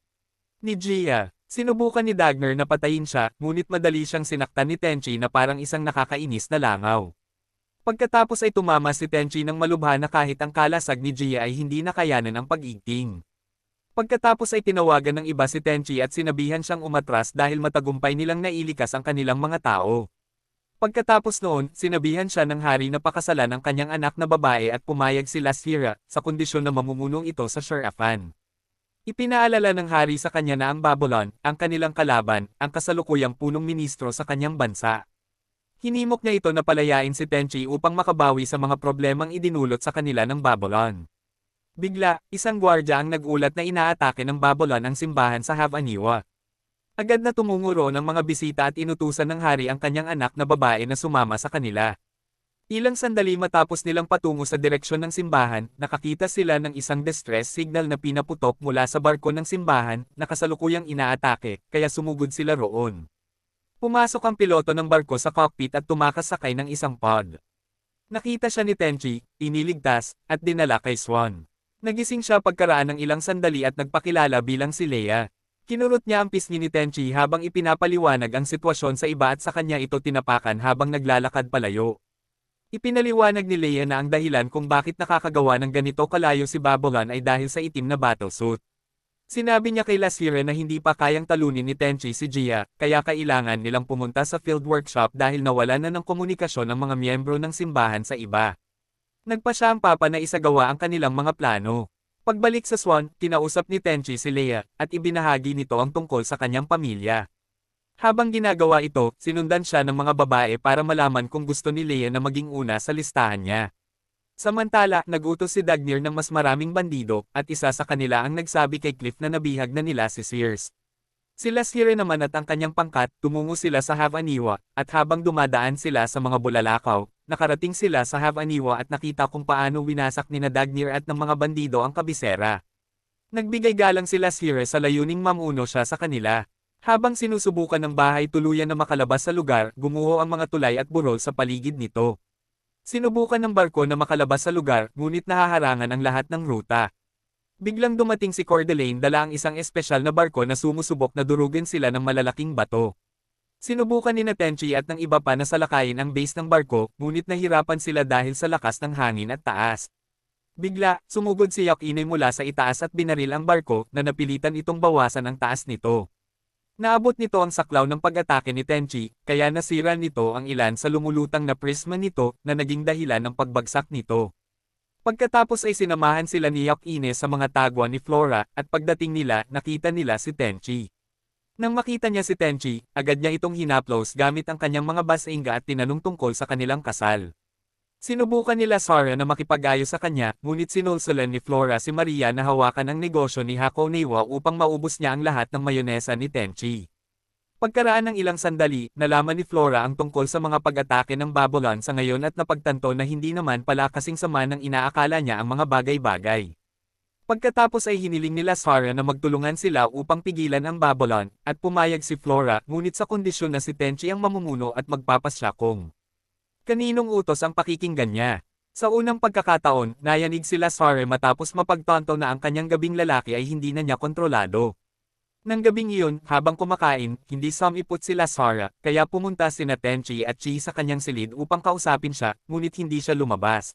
ni Gia. Sinubukan ni Dagner na patayin siya, ngunit madali siyang sinaktan ni Tenchi na parang isang nakakainis na langaw. Pagkatapos ay tumama si Tenchi ng malubha na kahit ang kalasag ni Gia ay hindi nakayanan ang pag-igting. Pagkatapos ay tinawagan ng iba si Tenchi at sinabihan siyang umatras dahil matagumpay nilang nailikas ang kanilang mga tao. Pagkatapos noon, sinabihan siya ng hari na pakasalan ang kanyang anak na babae at pumayag si Lasira, sa kondisyon na mamumunong ito sa Sharafan. Ipinaalala ng hari sa kanya na ang Babylon, ang kanilang kalaban, ang kasalukuyang punong ministro sa kanyang bansa. Hinimok niya ito na palayain si Tenchi upang makabawi sa mga problemang idinulot sa kanila ng Babylon. Bigla, isang gwardya ang nagulat na inaatake ng Babylon ang simbahan sa Havaniwa. Agad na tumungo roon ang mga bisita at inutusan ng hari ang kanyang anak na babae na sumama sa kanila. Ilang sandali matapos nilang patungo sa direksyon ng simbahan, nakakita sila ng isang distress signal na pinaputok mula sa barko ng simbahan na kasalukuyang inaatake, kaya sumugod sila roon. Pumasok ang piloto ng barko sa cockpit at tumakas sakay ng isang pod. Nakita siya ni Tenchi, iniligtas, at dinala kay Swan. Nagising siya pagkaraan ng ilang sandali at nagpakilala bilang si Leia. Kinurot niya ang pisngi ni Tenchi habang ipinapaliwanag ang sitwasyon sa iba at sa kanya ito tinapakan habang naglalakad palayo. Ipinaliwanag ni Leia na ang dahilan kung bakit nakakagawa ng ganito kalayo si Babylon ay dahil sa itim na battlesuit. Sinabi niya kay Lasire na hindi pa kayang talunin ni Tenchi si Gia, kaya kailangan nilang pumunta sa field workshop dahil nawalan na ng komunikasyon ang mga miyembro ng simbahan sa iba. Nagpa siya ang papa na isagawa ang kanilang mga plano. Pagbalik sa Swan, kinausap ni Tenchi si Leia, at ibinahagi nito ang tungkol sa kanyang pamilya. Habang ginagawa ito, sinundan siya ng mga babae para malaman kung gusto ni Leia na maging una sa listahan niya. Samantala, nagutos si Dagnir ng mas maraming bandido, at isa sa kanila ang nagsabi kay Cliff na nabihag na nila si Sears. Si Lasire naman at ang kanyang pangkat, tumungo sila sa Havaniwa, at habang dumadaan sila sa mga bulalakaw, nakarating sila sa Havaniwa at nakita kung paano winasak ni Dagnir at ng mga bandido ang kabisera. Nagbigay galang si Lasire sa layuning mamuno siya sa kanila. Habang sinusubukan ng bahay tuluyan na makalabas sa lugar, gumuho ang mga tulay at burol sa paligid nito. Sinubukan ng barko na makalabas sa lugar, ngunit nahaharangan ang lahat ng ruta. Biglang dumating si Cordeline dala ang isang espesyal na barko na sumusubok na durugin sila ng malalaking bato. Sinubukan ni Tenchi at ng iba pa na salakayin ang base ng barko, ngunit nahirapan sila dahil sa lakas ng hangin at taas. Bigla, sumugod si Yakine mula sa itaas at binaril ang barko na napilitan itong bawasan ang taas nito. Naabot nito ang saklaw ng pag-atake ni Tenchi, kaya nasira nito ang ilan sa lumulutang na prisma nito na naging dahilan ng pagbagsak nito. Pagkatapos ay sinamahan sila ni Yakine sa mga tagwa ni Flora, at pagdating nila, nakita nila si Tenchi. Nang makita niya si Tenchi, agad niya itong hinaplos gamit ang kanyang mga basinga at tinanong tungkol sa kanilang kasal. Sinubukan nila Sara na makipag-ayos sa kanya, ngunit sinulsulan ni Flora si Maria na hawakan ang negosyo ni Hakonewa upang maubos niya ang lahat ng mayonesa ni Tenchi. Pagkaraan ng ilang sandali, nalaman ni Flora ang tungkol sa mga pag-atake ng Babylon sa ngayon at napagtanto na hindi naman pala kasing sama ng inaakala niya ang mga bagay-bagay. Pagkatapos ay hiniling nila Sara na magtulungan sila upang pigilan ang Babylon, at pumayag si Flora, ngunit sa kondisyon na si Tenchi ang mamumuno at magpapasya kung kaninong utos ang pakikinggan niya. Sa unang pagkakataon, nayanig sila Sara matapos mapagtanto na ang kanyang gabing lalaki ay hindi na niya kontrolado. Nang gabing iyon, habang kumakain, hindi sumipot sila Sara, kaya pumunta sina Tenchi at Chi sa kanyang silid upang kausapin siya, ngunit hindi siya lumabas.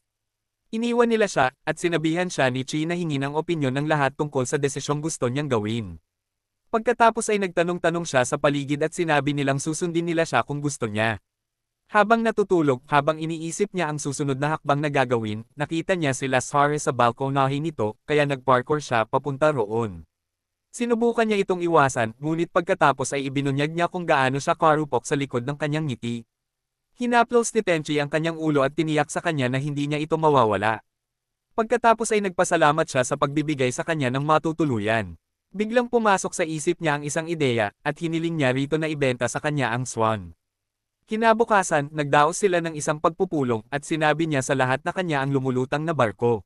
Iniwan nila siya, at sinabihan siya ni Chi na hingin ang opinyon ng lahat tungkol sa desisyong gusto niyang gawin. Pagkatapos ay nagtanong-tanong siya sa paligid at sinabi nilang susundin nila siya kung gusto niya. Habang natutulog, habang iniisip niya ang susunod na hakbang na gagawin, nakita niya sila Sara sa balkonahe nito, kaya nagparkour siya papunta roon. Sinubukan niya itong iwasan, ngunit pagkatapos ay ibinunyag niya kung gaano siya karupok sa likod ng kanyang ngiti. Hinaplos ni Tenchi ang kanyang ulo at tiniyak sa kanya na hindi niya ito mawawala. Pagkatapos ay nagpasalamat siya sa pagbibigay sa kanya ng matutuluyan. Biglang pumasok sa isip niya ang isang ideya, at hiniling niya rito na ibenta sa kanya ang Swan. Kinabukasan, nagdaos sila ng isang pagpupulong at sinabi niya sa lahat na kanya ang lumulutang na barko.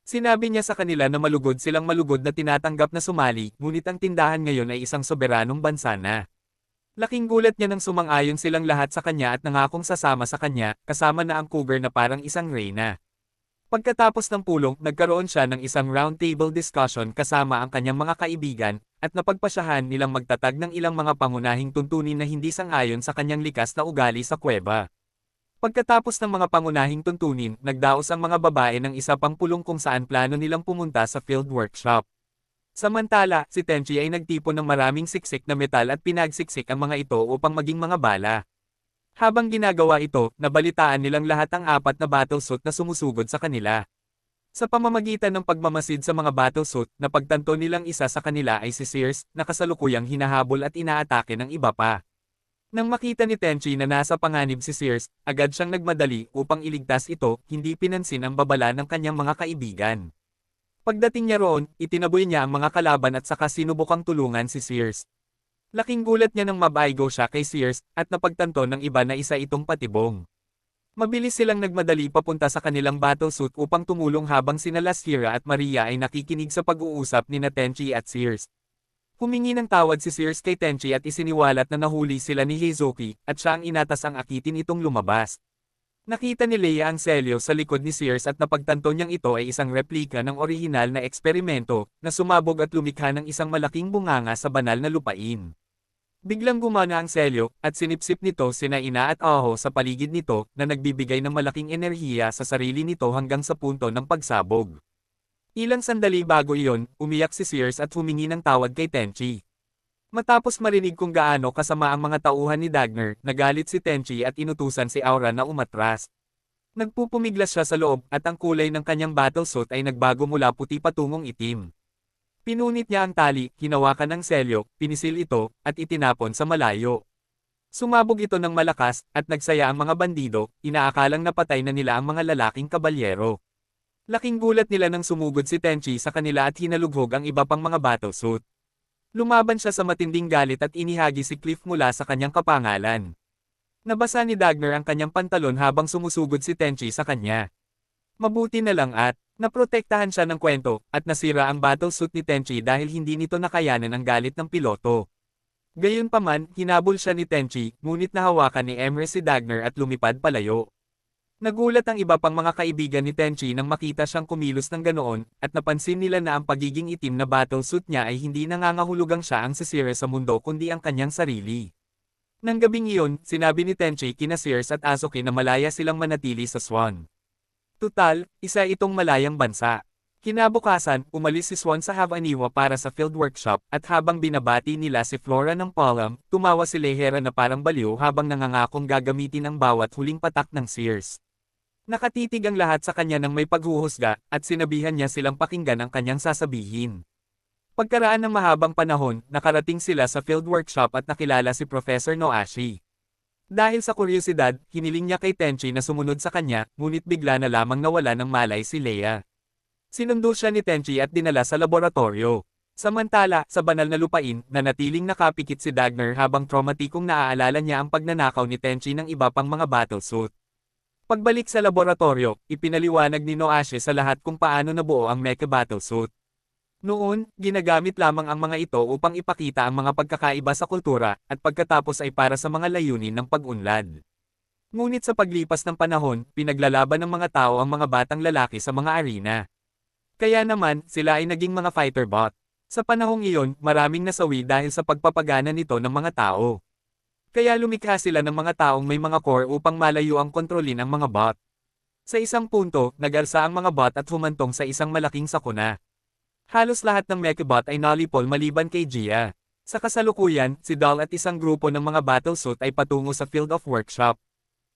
Sinabi niya sa kanila na malugod silang malugod na tinatanggap na sumali, ngunit ang tindahan ngayon ay isang soberanong bansa na. Laking gulat niya nang sumang-ayon silang lahat sa kanya at nangakong sasama sa kanya, kasama na ang cougar na parang isang reyna. Pagkatapos ng pulong, nagkaroon siya ng isang roundtable discussion kasama ang kanyang mga kaibigan, at napagpasyahan nilang magtatag ng ilang mga pangunahing tuntunin na hindi sang-ayon sa kanyang likas na ugali sa kuweba. Pagkatapos ng mga pangunahing tuntunin, nagdaos ang mga babae ng isa pang pulong kung saan plano nilang pumunta sa field workshop. Samantala, si Tenchi ay nagtipon ng maraming siksik na metal at pinagsiksik ang mga ito upang maging mga bala. Habang ginagawa ito, nabalitaan nilang lahat ang apat na battlesuit na sumusugod sa kanila. Sa pamamagitan ng pagmamasid sa mga battlesuit, napagtanto nilang isa sa kanila ay si Sears, na kasalukuyang hinahabol at inaatake ng iba pa. Nang makita ni Tenchi na nasa panganib si Sears, agad siyang nagmadali upang iligtas ito, hindi pinansin ang babala ng kanyang mga kaibigan. Pagdating niya roon, itinaboy niya ang mga kalaban at saka sinubukang tulungan si Sears. Laking gulat niya nang mabaigo siya kay Sears, at napagtanto ng iba na isa itong patibong. Mabilis silang nagmadali papunta sa kanilang battlesuit upang tumulong habang sina Lashira at Maria ay nakikinig sa pag-uusap ni Tenchi at Sears. Humingi ng tawad si Sears kay Tenchi at isiniwalat na nahuli sila ni Heizuki, at siya ang inatas ang akitin itong lumabas. Nakita ni Leia ang selyo sa likod ni Sears at napagtanto niyang ito ay isang replika ng orihinal na eksperimento, na sumabog at lumikha ng isang malaking bunganga sa banal na lupain. Biglang gumana ang selyo, at sinipsip nito sina Ina at Aho sa paligid nito, na nagbibigay ng malaking enerhiya sa sarili nito hanggang sa punto ng pagsabog. Ilang sandali bago iyon, umiyak si Sears at humingi ng tawad kay Tenchi. Matapos marinig kung gaano kasama ang mga tauhan ni Dagner, nagalit si Tenchi at inutusan si Aura na umatras. Nagpupumiglas siya sa loob, at ang kulay ng kanyang battlesuit ay nagbago mula puti patungong itim. Pinunit niya ang tali, hinawakan ng selyo, pinisil ito, at itinapon sa malayo. Sumabog ito ng malakas, at nagsaya ang mga bandido, inaakalang napatay na nila ang mga lalaking kabalyero. Laking gulat nila nang sumugod si Tenchi sa kanila at hinalughog ang iba pang mga battlesuit. Lumaban siya sa matinding galit at inihagi si Cliff mula sa kanyang kapangalan. Nabasa ni Dagner ang kanyang pantalon habang sumusugod si Tenchi sa kanya. Mabuti na lang at naprotektahan siya ng kwento, at nasira ang battlesuit ni Tenchi dahil hindi nito nakayanan ang galit ng piloto. Gayunpaman, hinabol siya ni Tenchi, ngunit nahawakan ni Emre si Dagner at lumipad palayo. Nagulat ang iba pang mga kaibigan ni Tenchi nang makita siyang kumilos ng ganoon, at napansin nila na ang pagiging itim na battlesuit niya ay hindi nangangahulugang siya ang sisira sa mundo kundi ang kanyang sarili. Nang gabing iyon, sinabi ni Tenchi kina Sears at Asoke na malaya silang manatili sa Swan. Tutal, isa itong malayang bansa. Kinabukasan, umalis si Swan sa Havaniwa para sa field workshop, at habang binabati nila si Flora ng Palm, tumawa si Lehera na parang baliw habang nangangakong gagamitin ang bawat huling patak ng Sears. Nakatitig ang lahat sa kanya nang may paghuhusga, at sinabihan niya silang pakinggan ang kanyang sasabihin. Pagkaraan ng mahabang panahon, nakarating sila sa field workshop at nakilala si Professor Noashi. Dahil sa kuryosidad, hiniling niya kay Tenchi na sumunod sa kanya, ngunit bigla na lamang nawala ng malay si Leia. Sinundo siya ni Tenchi at dinala sa laboratorio. Samantala, sa banal na lupain, nanatiling nakapikit si Dagner habang traumatikong naaalala niya ang pagnanakaw ni Tenchi ng iba pang mga battlesuit. Pagbalik sa laboratorio, ipinaliwanag ni Noashi sa lahat kung paano nabuo ang mecha battlesuit. Noon, ginagamit lamang ang mga ito upang ipakita ang mga pagkakaiba sa kultura, at pagkatapos ay para sa mga layunin ng pag-unlad. Ngunit sa paglipas ng panahon, pinaglalaban ng mga tao ang mga batang lalaki sa mga arena. Kaya naman, sila ay naging mga fighter bot. Sa panahong iyon, maraming nasawi dahil sa pagpapagana nito ng mga tao. Kaya lumikha sila ng mga taong may mga core upang malayo ang kontrolin ang mga bot. Sa isang punto, nag-alsa ang mga bot at humantong sa isang malaking sakuna. Halos lahat ng mechbot ay nalipol maliban kay Gia. Sa kasalukuyan, si Doll at isang grupo ng mga battlesuit ay patungo sa field of workshop.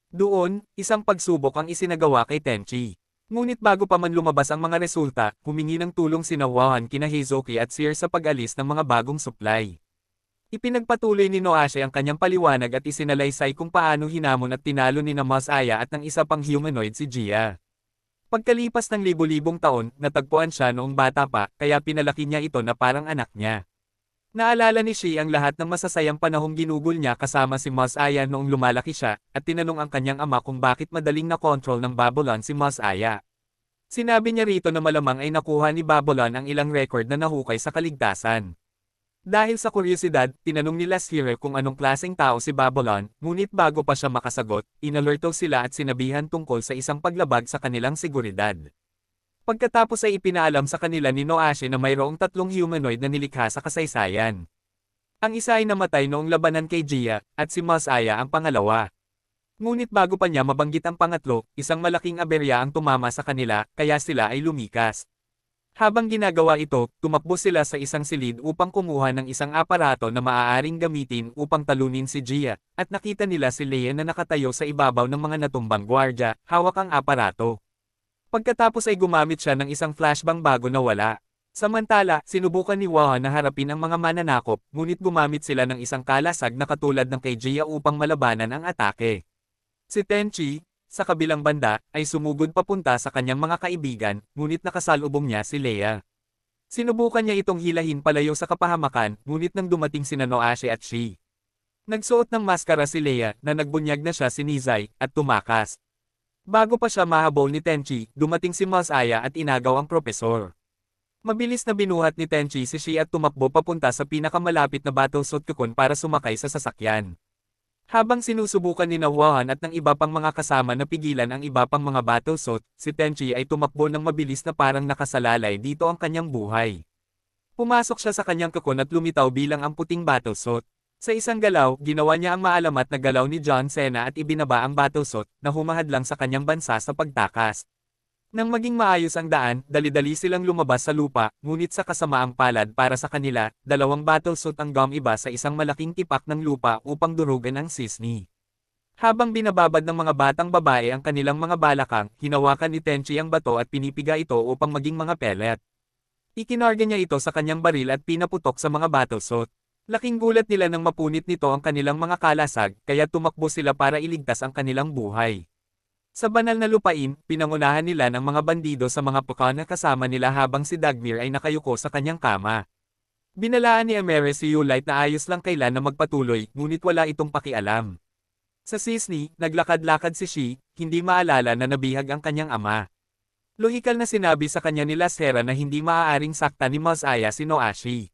Doon, isang pagsubok ang isinagawa kay Tenchi. Ngunit bago pa man lumabas ang mga resulta, humingi ng tulong sina Wahan kina Heizuki at Sears sa pag-alis ng mga bagong supply. Ipinagpatuloy ni Noashi ang kanyang paliwanag at isinalaysay kung paano hinamon at tinalo ni Masaya at ng isa pang humanoid si Gia. Pagkalipas ng libu-libong taon, natagpuan siya noong bata pa, kaya pinalaki niya ito na parang anak niya. Naalala ni Shi ang lahat ng masasayang panahong ginugol niya kasama si Masaya noong lumalaki siya, at tinanong ang kanyang ama kung bakit madaling na-control ng Babylon si Masaya. Sinabi niya rito na malamang ay nakuha ni Babylon ang ilang record na nahukay sa kaligtasan. Dahil sa kuryosidad, tinanong ni Lashira kung anong klaseng tao si Babylon, ngunit bago pa siya makasagot, inalerto sila at sinabihan tungkol sa isang paglabag sa kanilang seguridad. Pagkatapos ay ipinaalam sa kanila ni Noashi na mayroong 3 humanoid na nilikha sa kasaysayan. Ang isa ay namatay noong labanan kay Gia, at si Masaya ang pangalawa. Ngunit bago pa niya mabanggit ang pangatlo, isang malaking aberya ang tumama sa kanila, kaya sila ay lumikas. Habang ginagawa ito, tumakbo sila sa isang silid upang kumuha ng isang aparato na maaaring gamitin upang talunin si Gia, at nakita nila si Leia na nakatayo sa ibabaw ng mga natumbang gwardya, hawak ang aparato. Pagkatapos ay gumamit siya ng isang flashbang bago nawala. Samantala, sinubukan ni Wahan na harapin ang mga mananakop, ngunit gumamit sila ng isang kalasag na katulad ng kay Jia upang malabanan ang atake. Si Tenchi, sa kabilang banda, ay sumugod papunta sa kanyang mga kaibigan, ngunit nakasalubong niya si Leia. Sinubukan niya itong hilahin palayo sa kapahamakan, ngunit nang dumating sina Noashi at Shi. Nagsuot ng maskara si Leia na nagbunyag na siya si Nizai, at tumakas. Bago pa siya mahabol ni Tenchi, dumating si Mos Aya at inagaw ang propesor. Mabilis na binuhat ni Tenchi si Shi at tumakbo papunta sa pinakamalapit na battlesuit cocoon para sumakay sa sasakyan. Habang sinusubukan ni Wahan at ng iba pang mga kasama na pigilan ang iba pang mga battlesuit, si Tenchi ay tumakbo ng mabilis na parang nakasalalay dito ang kanyang buhay. Pumasok siya sa kanyang cocoon at lumitaw bilang ang puting battlesuit. Sa isang galaw, ginawa niya ang maalamat na galaw ni John Cena at ibinaba ang battlesuit na humahadlang sa kanyang bansa sa pagtakas. Nang maging maayos ang daan, dali-dali silang lumabas sa lupa, ngunit sa kasamaang palad para sa kanila, dalawang battlesuit ang gumiba sa isang malaking tipak ng lupa upang durugan ang Cisne. Habang binababad ng mga batang babae ang kanilang mga balakang, hinawakan ni Tenchi ang bato at pinipiga ito upang maging mga pellet. Ikinarga niya ito sa kanyang baril at pinaputok sa mga battlesuit. Laking gulat nila nang mapunit nito ang kanilang mga kalasag, kaya tumakbo sila para iligtas ang kanilang buhay. Sa banal na lupain, pinangunahan nila ng mga bandido sa mga puka na kasama nila habang si Dagmir ay nakayuko sa kanyang kama. Binalaan ni Emere si Yulite na ayos lang kailan na magpatuloy, ngunit wala itong pakialam. Sa Cisne, naglakad-lakad si Shi, hindi maalala na nabihag ang kanyang ama. Lohikal na sinabi sa kanya ni Lasera na hindi maaaring sakta ni Mos Aya si Noashi.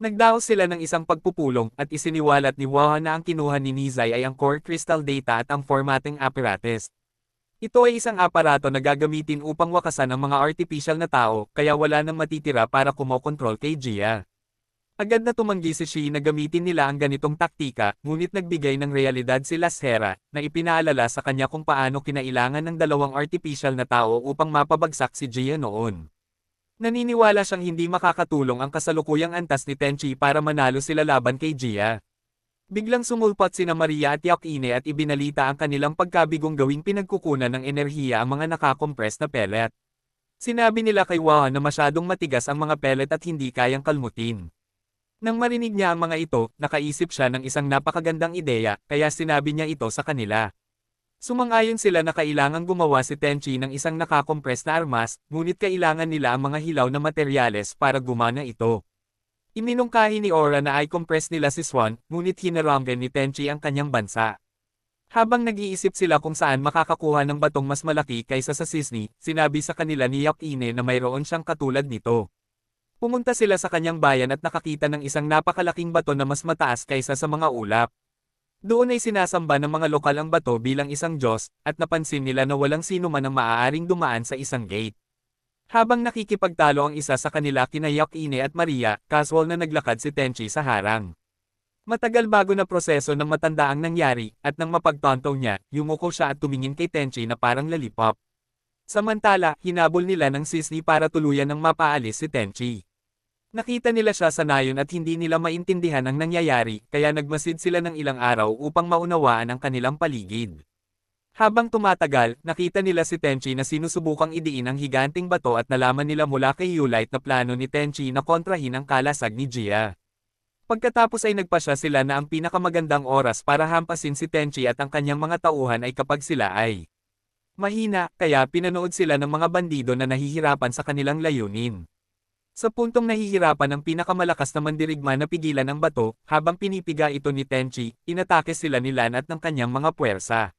Nagdaos sila ng isang pagpupulong at isiniwalat ni Wahan na ang kinuha ni Nizai ay ang core crystal data at ang formatting apparatus. Ito ay isang aparato na gagamitin upang wakasan ang mga artificial na tao, kaya wala nang matitira para kumokontrol kay Jia. Agad na tumanggi si Shi na gamitin nila ang ganitong taktika, ngunit nagbigay ng realidad si Lasera, na ipinaalala sa kanya kung paano kinailangan ng dalawang artificial na tao upang mapabagsak si Jia noon. Naniniwala siyang hindi makakatulong ang kasalukuyang antas ni Tenchi para manalo sila laban kay Jia. Biglang sumulpot sina Maria at Yakine at ibinalita ang kanilang pagkabigong gawing pinagkukunan ng enerhiya ang mga nakakompress na pellet. Sinabi nila kay Wahan na masyadong matigas ang mga pellet at hindi kayang kalmutin. Nang marinig niya ang mga ito, nakaisip siya ng isang napakagandang ideya, kaya sinabi niya ito sa kanila. Sumang-ayon sila na kailangang gumawa si Tenchi ng isang nakakompress na armas, ngunit kailangan nila ang mga hilaw na materyales para gumana ito. Iminungkahi ni Aura na i-compress nila si Swan, ngunit hinaramgan ni Tenchi ang kanyang bansa. Habang nag-iisip sila kung saan makakakuha ng batong mas malaki kaysa sa Cisne, sinabi sa kanila ni Yakine na mayroon siyang katulad nito. Pumunta sila sa kanyang bayan at nakakita ng isang napakalaking bato na mas mataas kaysa sa mga ulap. Doon ay sinasamba ng mga lokal ang bato bilang isang Diyos, at napansin nila na walang sino man ang maaaring dumaan sa isang gate. Habang nakikipagtalo ang isa sa kanila kina Yakine at Maria, casual na naglakad si Tenchi sa harang. Matagal bago na proseso ng matanda ang nangyari, at nang mapagtanto niya, yumuko siya at tumingin kay Tenchi na parang lollipop. Samantala, hinabol nila ng Cisne para tuluyan ng mapaalis si Tenchi. Nakita nila siya sa nayon at hindi nila maintindihan ang nangyayari, kaya nagmasid sila ng ilang araw upang maunawaan ang kanilang paligid. Habang tumatagal, nakita nila si Tenchi na sinusubukang idiin ang higanting bato at nalaman nila mula kay Yulite na plano ni Tenchi na kontrahin ang kalasag ni Jia. Pagkatapos ay nagpasya sila na ang pinakamagandang oras para hampasin si Tenchi at ang kanyang mga tauhan ay kapag sila ay mahina, kaya pinanood sila ng mga bandido na nahihirapan sa kanilang layunin. Sa puntong nahihirapan ang pinakamalakas na mandirigma na pigilan ang bato, habang pinipiga ito ni Tenchi, inatake sila ni Lan at ng kanyang mga puwersa.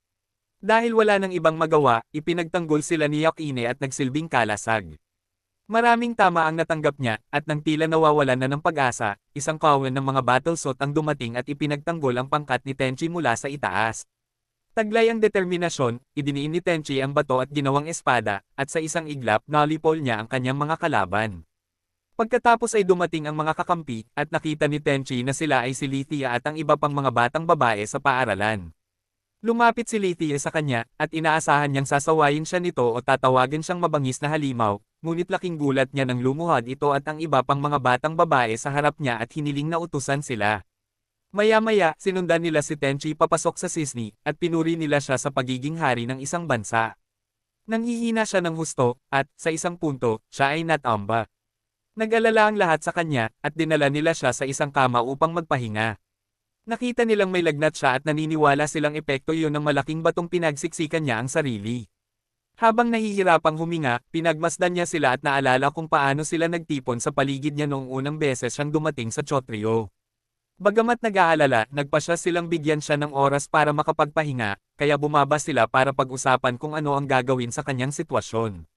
Dahil wala nang ibang magawa, ipinagtanggol sila ni Yakine at nagsilbing kalasag. Maraming tama ang natanggap niya, at nang tila nawawalan na ng pag-asa, isang kawan ng mga battlesuit ang dumating at ipinagtanggol ang pangkat ni Tenchi mula sa itaas. Taglay ang determinasyon, idiniin ni Tenchi ang bato at ginawang espada, at sa isang iglap, nalipol niya ang kanyang mga kalaban. Pagkatapos ay dumating ang mga kakampi, at nakita ni Tenchi na sila ay si Lithia at ang iba pang mga batang babae sa paaralan. Lumapit si Lithia sa kanya, at inaasahan niyang sasawayin siya nito o tatawagin siyang mabangis na halimaw, ngunit laking gulat niya nang lumuhod ito at ang iba pang mga batang babae sa harap niya at hiniling na utusan sila. Maya-maya, sinundan nila si Tenchi papasok sa Cisne, at pinuri nila siya sa pagiging hari ng isang bansa. Nanghihina siya ng husto, at, sa isang punto, siya ay natamba. Nag-alala ang lahat sa kanya, at dinala nila siya sa isang kama upang magpahinga. Nakita nilang may lagnat siya at naniniwala silang epekto iyon ng malaking batong pinagsiksikan niya ang sarili. Habang nahihirapang huminga, pinagmasdan niya sila at naalala kung paano sila nagtipon sa paligid niya noong unang beses siyang dumating sa Chotrio. Bagamat nag-aalala, nagpasya silang bigyan siya ng oras para makapagpahinga, kaya bumaba sila para pag-usapan kung ano ang gagawin sa kanyang sitwasyon.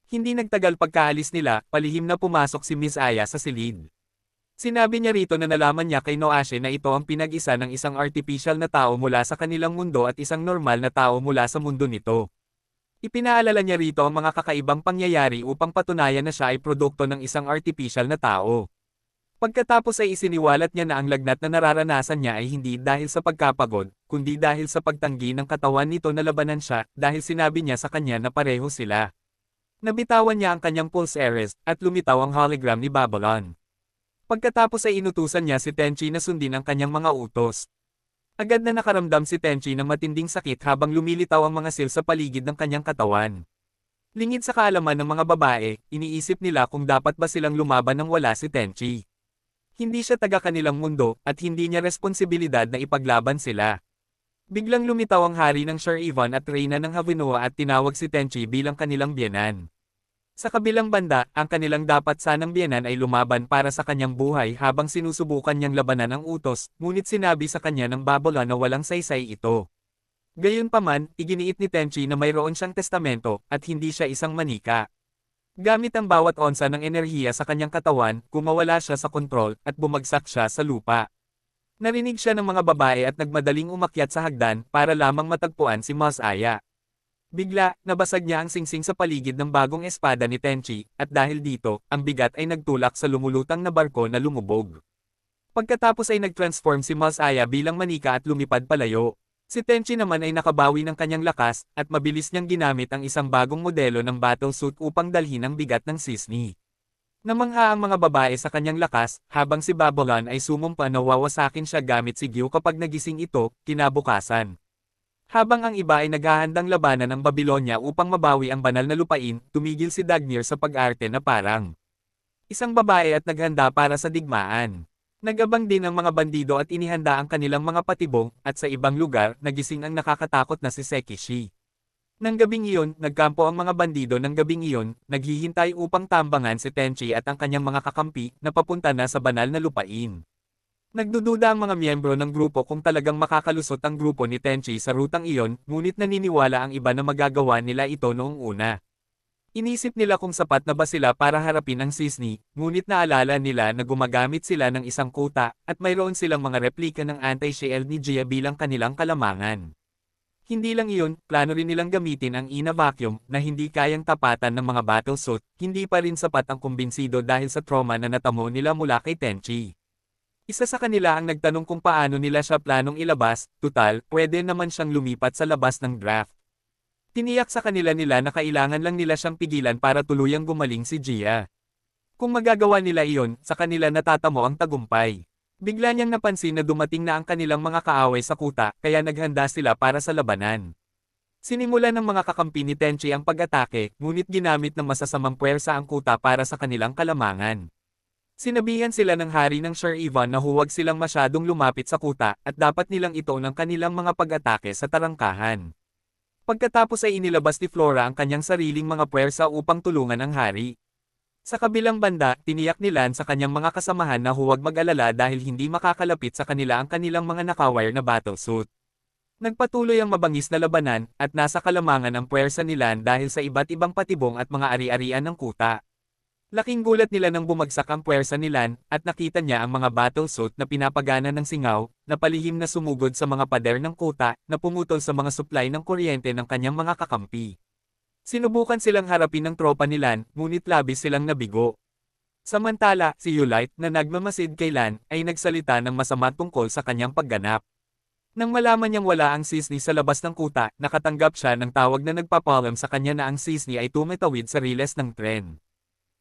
Hindi nagtagal pagkaalis nila, palihim na pumasok si Miss Aya sa silid. Sinabi niya rito na nalaman niya kay Noashe na ito ang pinag-isa ng isang artificial na tao mula sa kanilang mundo at isang normal na tao mula sa mundo nito. Ipinaalala niya rito ang mga kakaibang pangyayari upang patunayan na siya ay produkto ng isang artificial na tao. Pagkatapos ay isiniwalat niya na ang lagnat na nararanasan niya ay hindi dahil sa pagkapagod, kundi dahil sa pagtanggi ng katawan nito na labanan siya, dahil sinabi niya sa kanya na pareho sila. Nabitawan niya ang kanyang pulse arrest, at lumitaw ang hologram ni Babylon. Pagkatapos ay inutusan niya si Tenchi na sundin ang kanyang mga utos. Agad na nakaramdam si Tenchi ng matinding sakit habang lumilitaw ang mga sel sa paligid ng kanyang katawan. Lingid sa kaalaman ng mga babae, iniisip nila kung dapat ba silang lumaban nang wala si Tenchi. Hindi siya taga kanilang mundo, at hindi niya responsibilidad na ipaglaban sila. Biglang lumitaw ang hari ng Sharivan at Reyna ng Havinoa at tinawag si Tenchi bilang kanilang biyenan. Sa kabilang banda, ang kanilang dapat sanang biyenan ay lumaban para sa kanyang buhay habang sinusubukan niyang labanan ang utos, ngunit sinabi sa kanya ng Babylon na walang saysay ito. Gayunpaman, iginiit ni Tenchi na mayroon siyang testamento, at hindi siya isang manika. Gamit ang bawat onsa ng enerhiya sa kanyang katawan, kumawala siya sa kontrol, at bumagsak siya sa lupa. Narinig siya ng mga babae at nagmadaling umakyat sa hagdan para lamang matagpuan si Mas Aya. Bigla, nabasag niya ang singsing sa paligid ng bagong espada ni Tenchi, at dahil dito, ang bigat ay nagtulak sa lumulutang na barko na lumubog. Pagkatapos ay nag-transform si Mas Aya bilang manika at lumipad palayo. Si Tenchi naman ay nakabawi ng kanyang lakas, at mabilis niyang ginamit ang isang bagong modelo ng battlesuit upang dalhin ang bigat ng sisni. Namangha ang mga babae sa kanyang lakas, habang si Babylon ay sumumpa na wawasakin siya gamit si Gyu kapag nagising ito, kinabukasan. Habang ang iba ay naghahandang labanan ng Babylonia upang mabawi ang banal na lupain, tumigil si Dagnir sa pag-arte na parang isang babae at naghanda para sa digmaan. Nagabang din ang mga bandido at inihanda ang kanilang mga patibong, at sa ibang lugar, nagising ang nakakatakot na si Sekishi. Nang gabing iyon, nagkampo ang mga bandido ng gabing iyon, naghihintay upang tambangan si Tenchi at ang kanyang mga kakampi, na papunta na sa banal na lupain. Nagdududa ang mga miyembro ng grupo kung talagang makakalusot ang grupo ni Tenchi sa rutang iyon, ngunit naniniwala ang iba na magagawa nila ito noong una. Inisip nila kung sapat na ba sila para harapin ang Sisni, ngunit naalala nila na gumagamit sila ng isang kuta, at mayroon silang mga replika ng anti-shield ni Gia bilang kanilang kalamangan. Hindi lang iyon, plano rin nilang gamitin ang Ina Vacuum na hindi kayang tapatan ng mga battlesuit, hindi pa rin sapat ang kumbinsido dahil sa trauma na natamo nila mula kay Tenchi. Isa sa kanila ang nagtanong kung paano nila siya planong ilabas, tutal, pwede naman siyang lumipat sa labas ng draft. Tiniyak sa kanila na kailangan lang nila siyang pigilan para tuluyang gumaling si Gia. Kung magagawa nila iyon, sa kanila natatamo ang tagumpay. Bigla niyang napansin na dumating na ang kanilang mga kaaway sa kuta, kaya naghanda sila para sa labanan. Sinimulan ng mga kakampi ni Tenchi ang pag-atake, ngunit ginamit ng masasamang puwersa ang kuta para sa kanilang kalamangan. Sinabihan sila ng hari ng Sharivan na huwag silang masyadong lumapit sa kuta, at dapat nilang ito ng kanilang mga pag-atake sa tarangkahan. Pagkatapos ay inilabas ni Flora ang kanyang sariling mga puwersa upang tulungan ang hari. Sa kabilang banda, tiniyak ni Lan sa kanyang mga kasamahan na huwag mag-alala dahil hindi makakalapit sa kanila ang kanilang mga nakawire na battlesuit. Nagpatuloy ang mabangis na labanan, at nasa kalamangan ang puwersa ni Lan dahil sa iba't ibang patibong at mga ari-arian ng kuta. Laking gulat nila nang bumagsak ang puwersa ni Lan, at nakita niya ang mga battlesuit na pinapagana ng singaw, na palihim na sumugod sa mga pader ng kuta, na pumutol sa mga supply ng kuryente ng kanyang mga kakampi. Sinubukan silang harapin ng tropa ni Lan, ngunit labis silang nabigo. Samantala, si Yulite, na nagmamasid kay Lan, ay nagsalita ng masama tungkol sa kanyang pagganap. Nang malaman niyang wala ang Sisni sa labas ng kuta, nakatanggap siya ng tawag na nagpapalam sa kanya na ang Sisni ay tumatawid sa riles ng tren.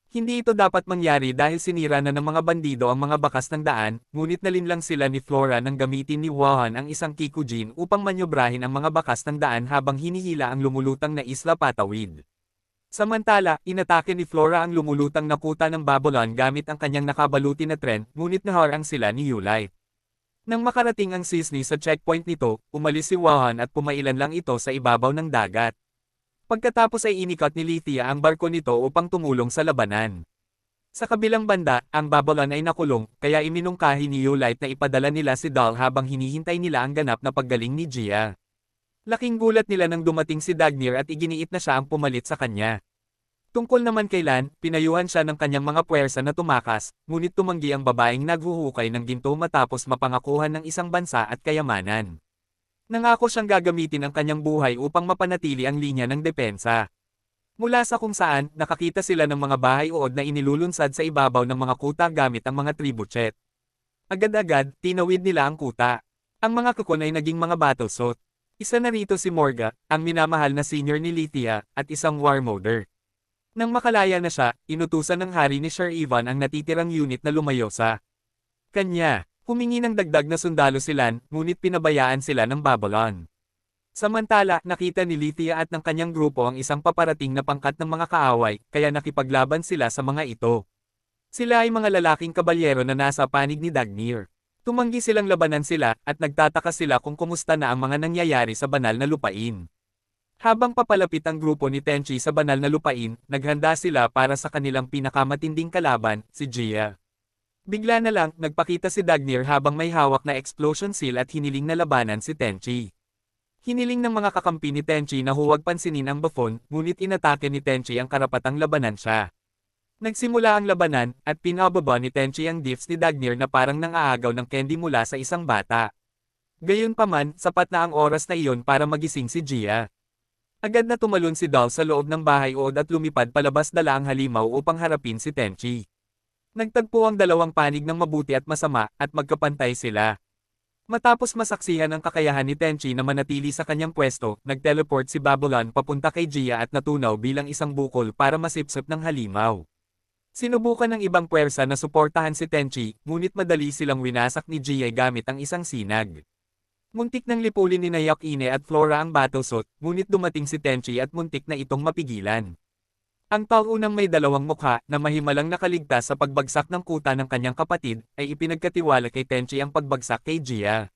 Hindi ito dapat mangyari dahil sinira na ng mga bandido ang mga bakas ng daan, ngunit nalinlang sila ni Flora nang gamitin ni Wuhan ang isang Kikujin upang manyobrahin ang mga bakas ng daan habang hinihila ang lumulutang na isla patawid. Samantala, inatake ni Flora ang lumulutang na kuta ng Babylon gamit ang kanyang nakabaluti na tren, ngunit naharang sila ni Yulite. Nang makarating ang Cisne sa checkpoint nito, umalis si Wuhan at pumailan lang ito sa ibabaw ng dagat. Pagkatapos ay inikot ni Lithia ang barko nito upang tumulong sa labanan. Sa kabilang banda, ang Babylon ay nakulong, kaya iminungkahi ni Yulite na ipadala nila si Dal habang hinihintay nila ang ganap na paggaling ni Gia. Laking gulat nila nang dumating si Dagnir at iginiit na siya ang pumalit sa kanya. Tungkol naman kay Lan, pinayuhan siya ng kanyang mga puwersa na tumakas, ngunit tumanggi ang babaeng naghuhukay ng ginto matapos mapangakuhan ng isang bansa at kayamanan. Nangako siyang gagamitin ang kanyang buhay upang mapanatili ang linya ng depensa. Mula sa kung saan, nakakita sila ng mga bahay-uod na inilulunsad sa ibabaw ng mga kuta gamit ang mga tribuchet. Agad-agad, tinawid nila ang kuta. Ang mga kukon ay naging mga battlesot. Isa na rito si Morga, ang minamahal na senior ni Lithia, at isang warmoder. Nang makalaya na siya, inutusan ng hari ni Sir Ivan ang natitirang unit na lumayo sa kanya. Humingi ng dagdag na sundalo si Lan, ngunit pinabayaan sila ng Babylon. Samantala, nakita ni Lithia at ng kanyang grupo ang isang paparating na pangkat ng mga kaaway, kaya nakipaglaban sila sa mga ito. Sila ay mga lalaking kabalyero na nasa panig ni Dagnir. Tumanggi silang labanan sila, at nagtataka sila kung kumusta na ang mga nangyayari sa banal na lupain. Habang papalapit ang grupo ni Tenchi sa banal na lupain, naghanda sila para sa kanilang pinakamatinding kalaban, si Gia. Bigla na lang, nagpakita si Dagnir habang may hawak na explosion seal at hiniling na labanan si Tenchi. Hiniling ng mga kakampi ni Tenchi na huwag pansinin ang Buffon, ngunit inatake ni Tenchi ang karapatang labanan siya. Nagsimula ang labanan, at pinababa ni Tenchi ang gifts ni Dagnir na parang nang-aagaw ng candy mula sa isang bata. Gayunpaman, sapat na ang oras na iyon para magising si Gia. Agad na tumalon si Dal sa loob ng bahay-uod at lumipad palabas dala ang halimaw upang harapin si Tenchi. Nagtagpo ang dalawang panig ng mabuti at masama, at magkapantay sila. Matapos masaksihan ang kakayahan ni Tenchi na manatili sa kanyang pwesto, nag-teleport si Babylon papunta kay Gia at natunaw bilang isang bukol para masipsip ng halimaw. Sinubukan ng ibang puwersa na suportahan si Tenchi, ngunit madali silang winasak ni Gia gamit ang isang sinag. Muntik nang lipulin ni Nayakine at Flora ang battlesot, ngunit dumating si Tenchi at muntik na itong mapigilan. Ang taunang may dalawang mukha na mahimalang nakaligtas sa pagbagsak ng kuta ng kanyang kapatid, ay ipinagkatiwala kay Tenchi ang pagbagsak kay Gia.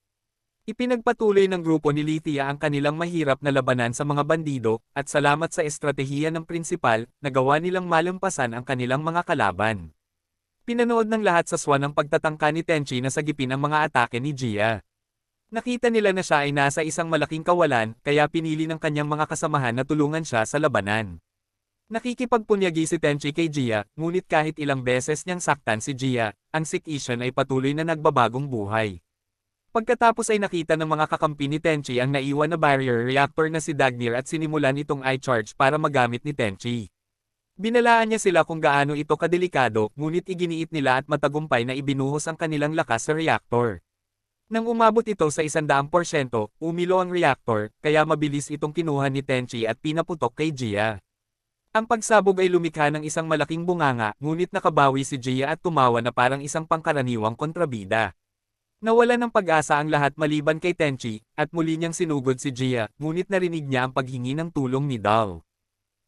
Ipinagpatuloy ng grupo ni Lithia ang kanilang mahirap na labanan sa mga bandido, at salamat sa estratehiya ng prinsipal, nagawa nilang malampasan ang kanilang mga kalaban. Pinanood ng lahat sa swan ang pagtatangka ni Tenchi na sagipin ang mga atake ni Gia. Nakita nila na siya ay nasa isang malaking kawalan, kaya pinili ng kanyang mga kasamahan na tulungan siya sa labanan. Nakikipagpunyagi si Tenchi kay Gia, ngunit kahit ilang beses niyang saktan si Gia, ang Sikishan ay patuloy na nagbabagong buhay. Pagkatapos ay nakita ng mga kakampi ni Tenchi ang naiwan na barrier reactor na si Dagnir at sinimulan itong i-charge para magamit ni Tenchi. Binalaan niya sila kung gaano ito kadelikado, ngunit iginiit nila at matagumpay na ibinuhos ang kanilang lakas sa reactor. Nang umabot ito sa 100%, umilo ang reactor, kaya mabilis itong kinuha ni Tenchi at pinaputok kay Gia. Ang pagsabog ay lumikha ng isang malaking bunganga, ngunit nakabawi si Gia at tumawa na parang isang pangkaraniwang kontrabida. Nawala ng pag-asa ang lahat maliban kay Tenchi, at muli niyang sinugod si Gia, ngunit narinig niya ang paghingi ng tulong ni Dal.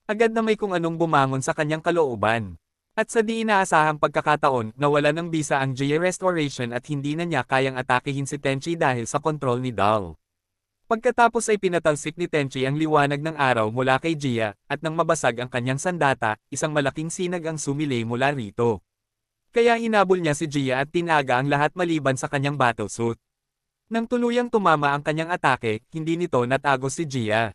Agad na may kung anong bumangon sa kanyang kalooban. At sa di inaasahang pagkakataon, nawala ng bisa ang Gia Restoration at hindi na niya kayang atakehin si Tenchi dahil sa kontrol ni Dal. Pagkatapos ay pinatalsik ni Tenchi ang liwanag ng araw mula kay Gia, at nang mabasag ang kanyang sandata, isang malaking sinag ang sumilay mula rito. Kaya hinabol niya si Gia at tinaga ang lahat maliban sa kanyang battlesuit. Nang tuluyang tumama ang kanyang atake, hindi nito natagos si Gia.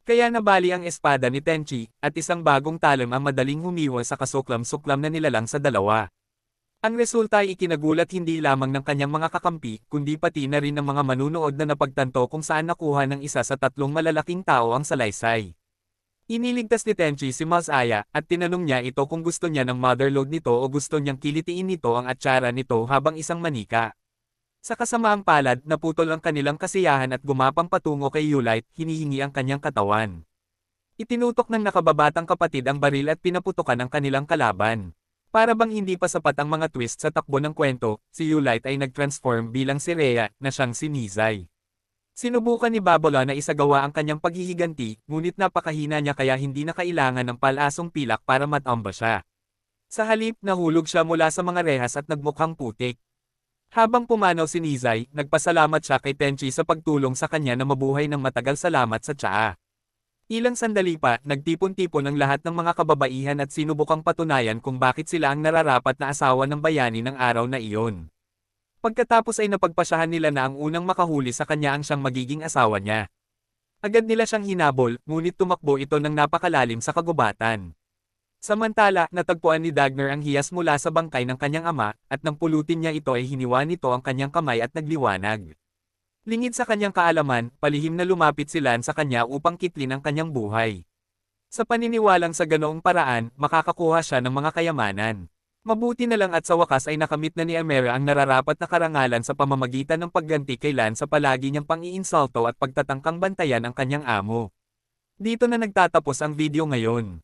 Kaya nabali ang espada ni Tenchi, at isang bagong talim ang madaling humiwa sa kasuklam-suklam na nilalang sa dalawa. Ang resulta ay ikinagulat hindi lamang ng kanyang mga kakampi, kundi pati na rin ng mga manunood na napagtanto kung saan nakuha ng isa sa tatlong malalaking tao ang salaysay. Iniligtas ni Tenchi si Masaya, at tinanong niya ito kung gusto niya ng motherlode nito o gusto niyang kilitiin nito ang atsara nito habang isang manika. Sa kasamaang palad, naputol ang kanilang kasiyahan at gumapang patungo kay Yulite, hinihingi ang kanyang katawan. Itinutok ng nakababatang kapatid ang baril at pinaputukan ang kanilang kalaban. Para bang hindi pa sapat ang mga twist sa takbo ng kwento, si Yulite ay nag-transform bilang si Rhea, na siyang si Nizai. Sinubukan ni Babala na isagawa ang kanyang paghihiganti, ngunit napakahina niya kaya hindi na kailangan ng palasong pilak para matamba siya. Sa halip, nahulog siya mula sa mga rehas at nagmukhang putik. Habang pumanaw si Nizai, nagpasalamat siya kay Tenchi sa pagtulong sa kanya na mabuhay ng matagal salamat sa tsaa. Ilang sandali pa, nagtipon-tipon ang lahat ng mga kababaihan at sinubukang patunayan kung bakit sila ang nararapat na asawa ng bayani ng araw na iyon. Pagkatapos ay napagpasyahan nila na ang unang makahuli sa kanya ang siyang magiging asawa niya. Agad nila siyang hinabol, ngunit tumakbo ito ng napakalalim sa kagubatan. Samantala, natagpuan ni Dagner ang hiyas mula sa bangkay ng kanyang ama, at nang pulutin niya ito ay hiniwa nito ang kanyang kamay at nagliwanag. Lingid sa kanyang kaalaman, palihim na lumapit si Lan sa kanya upang kitlin ang kanyang buhay. Sa paniniwalang sa ganoong paraan, makakakuha siya ng mga kayamanan. Mabuti na lang at sa wakas ay nakamit na ni Amera ang nararapat na karangalan sa pamamagitan ng pagganti kay Lan sa palagi niyang pang-iinsulto at pagtatangkang bantayan ang kanyang amo. Dito na nagtatapos ang video ngayon.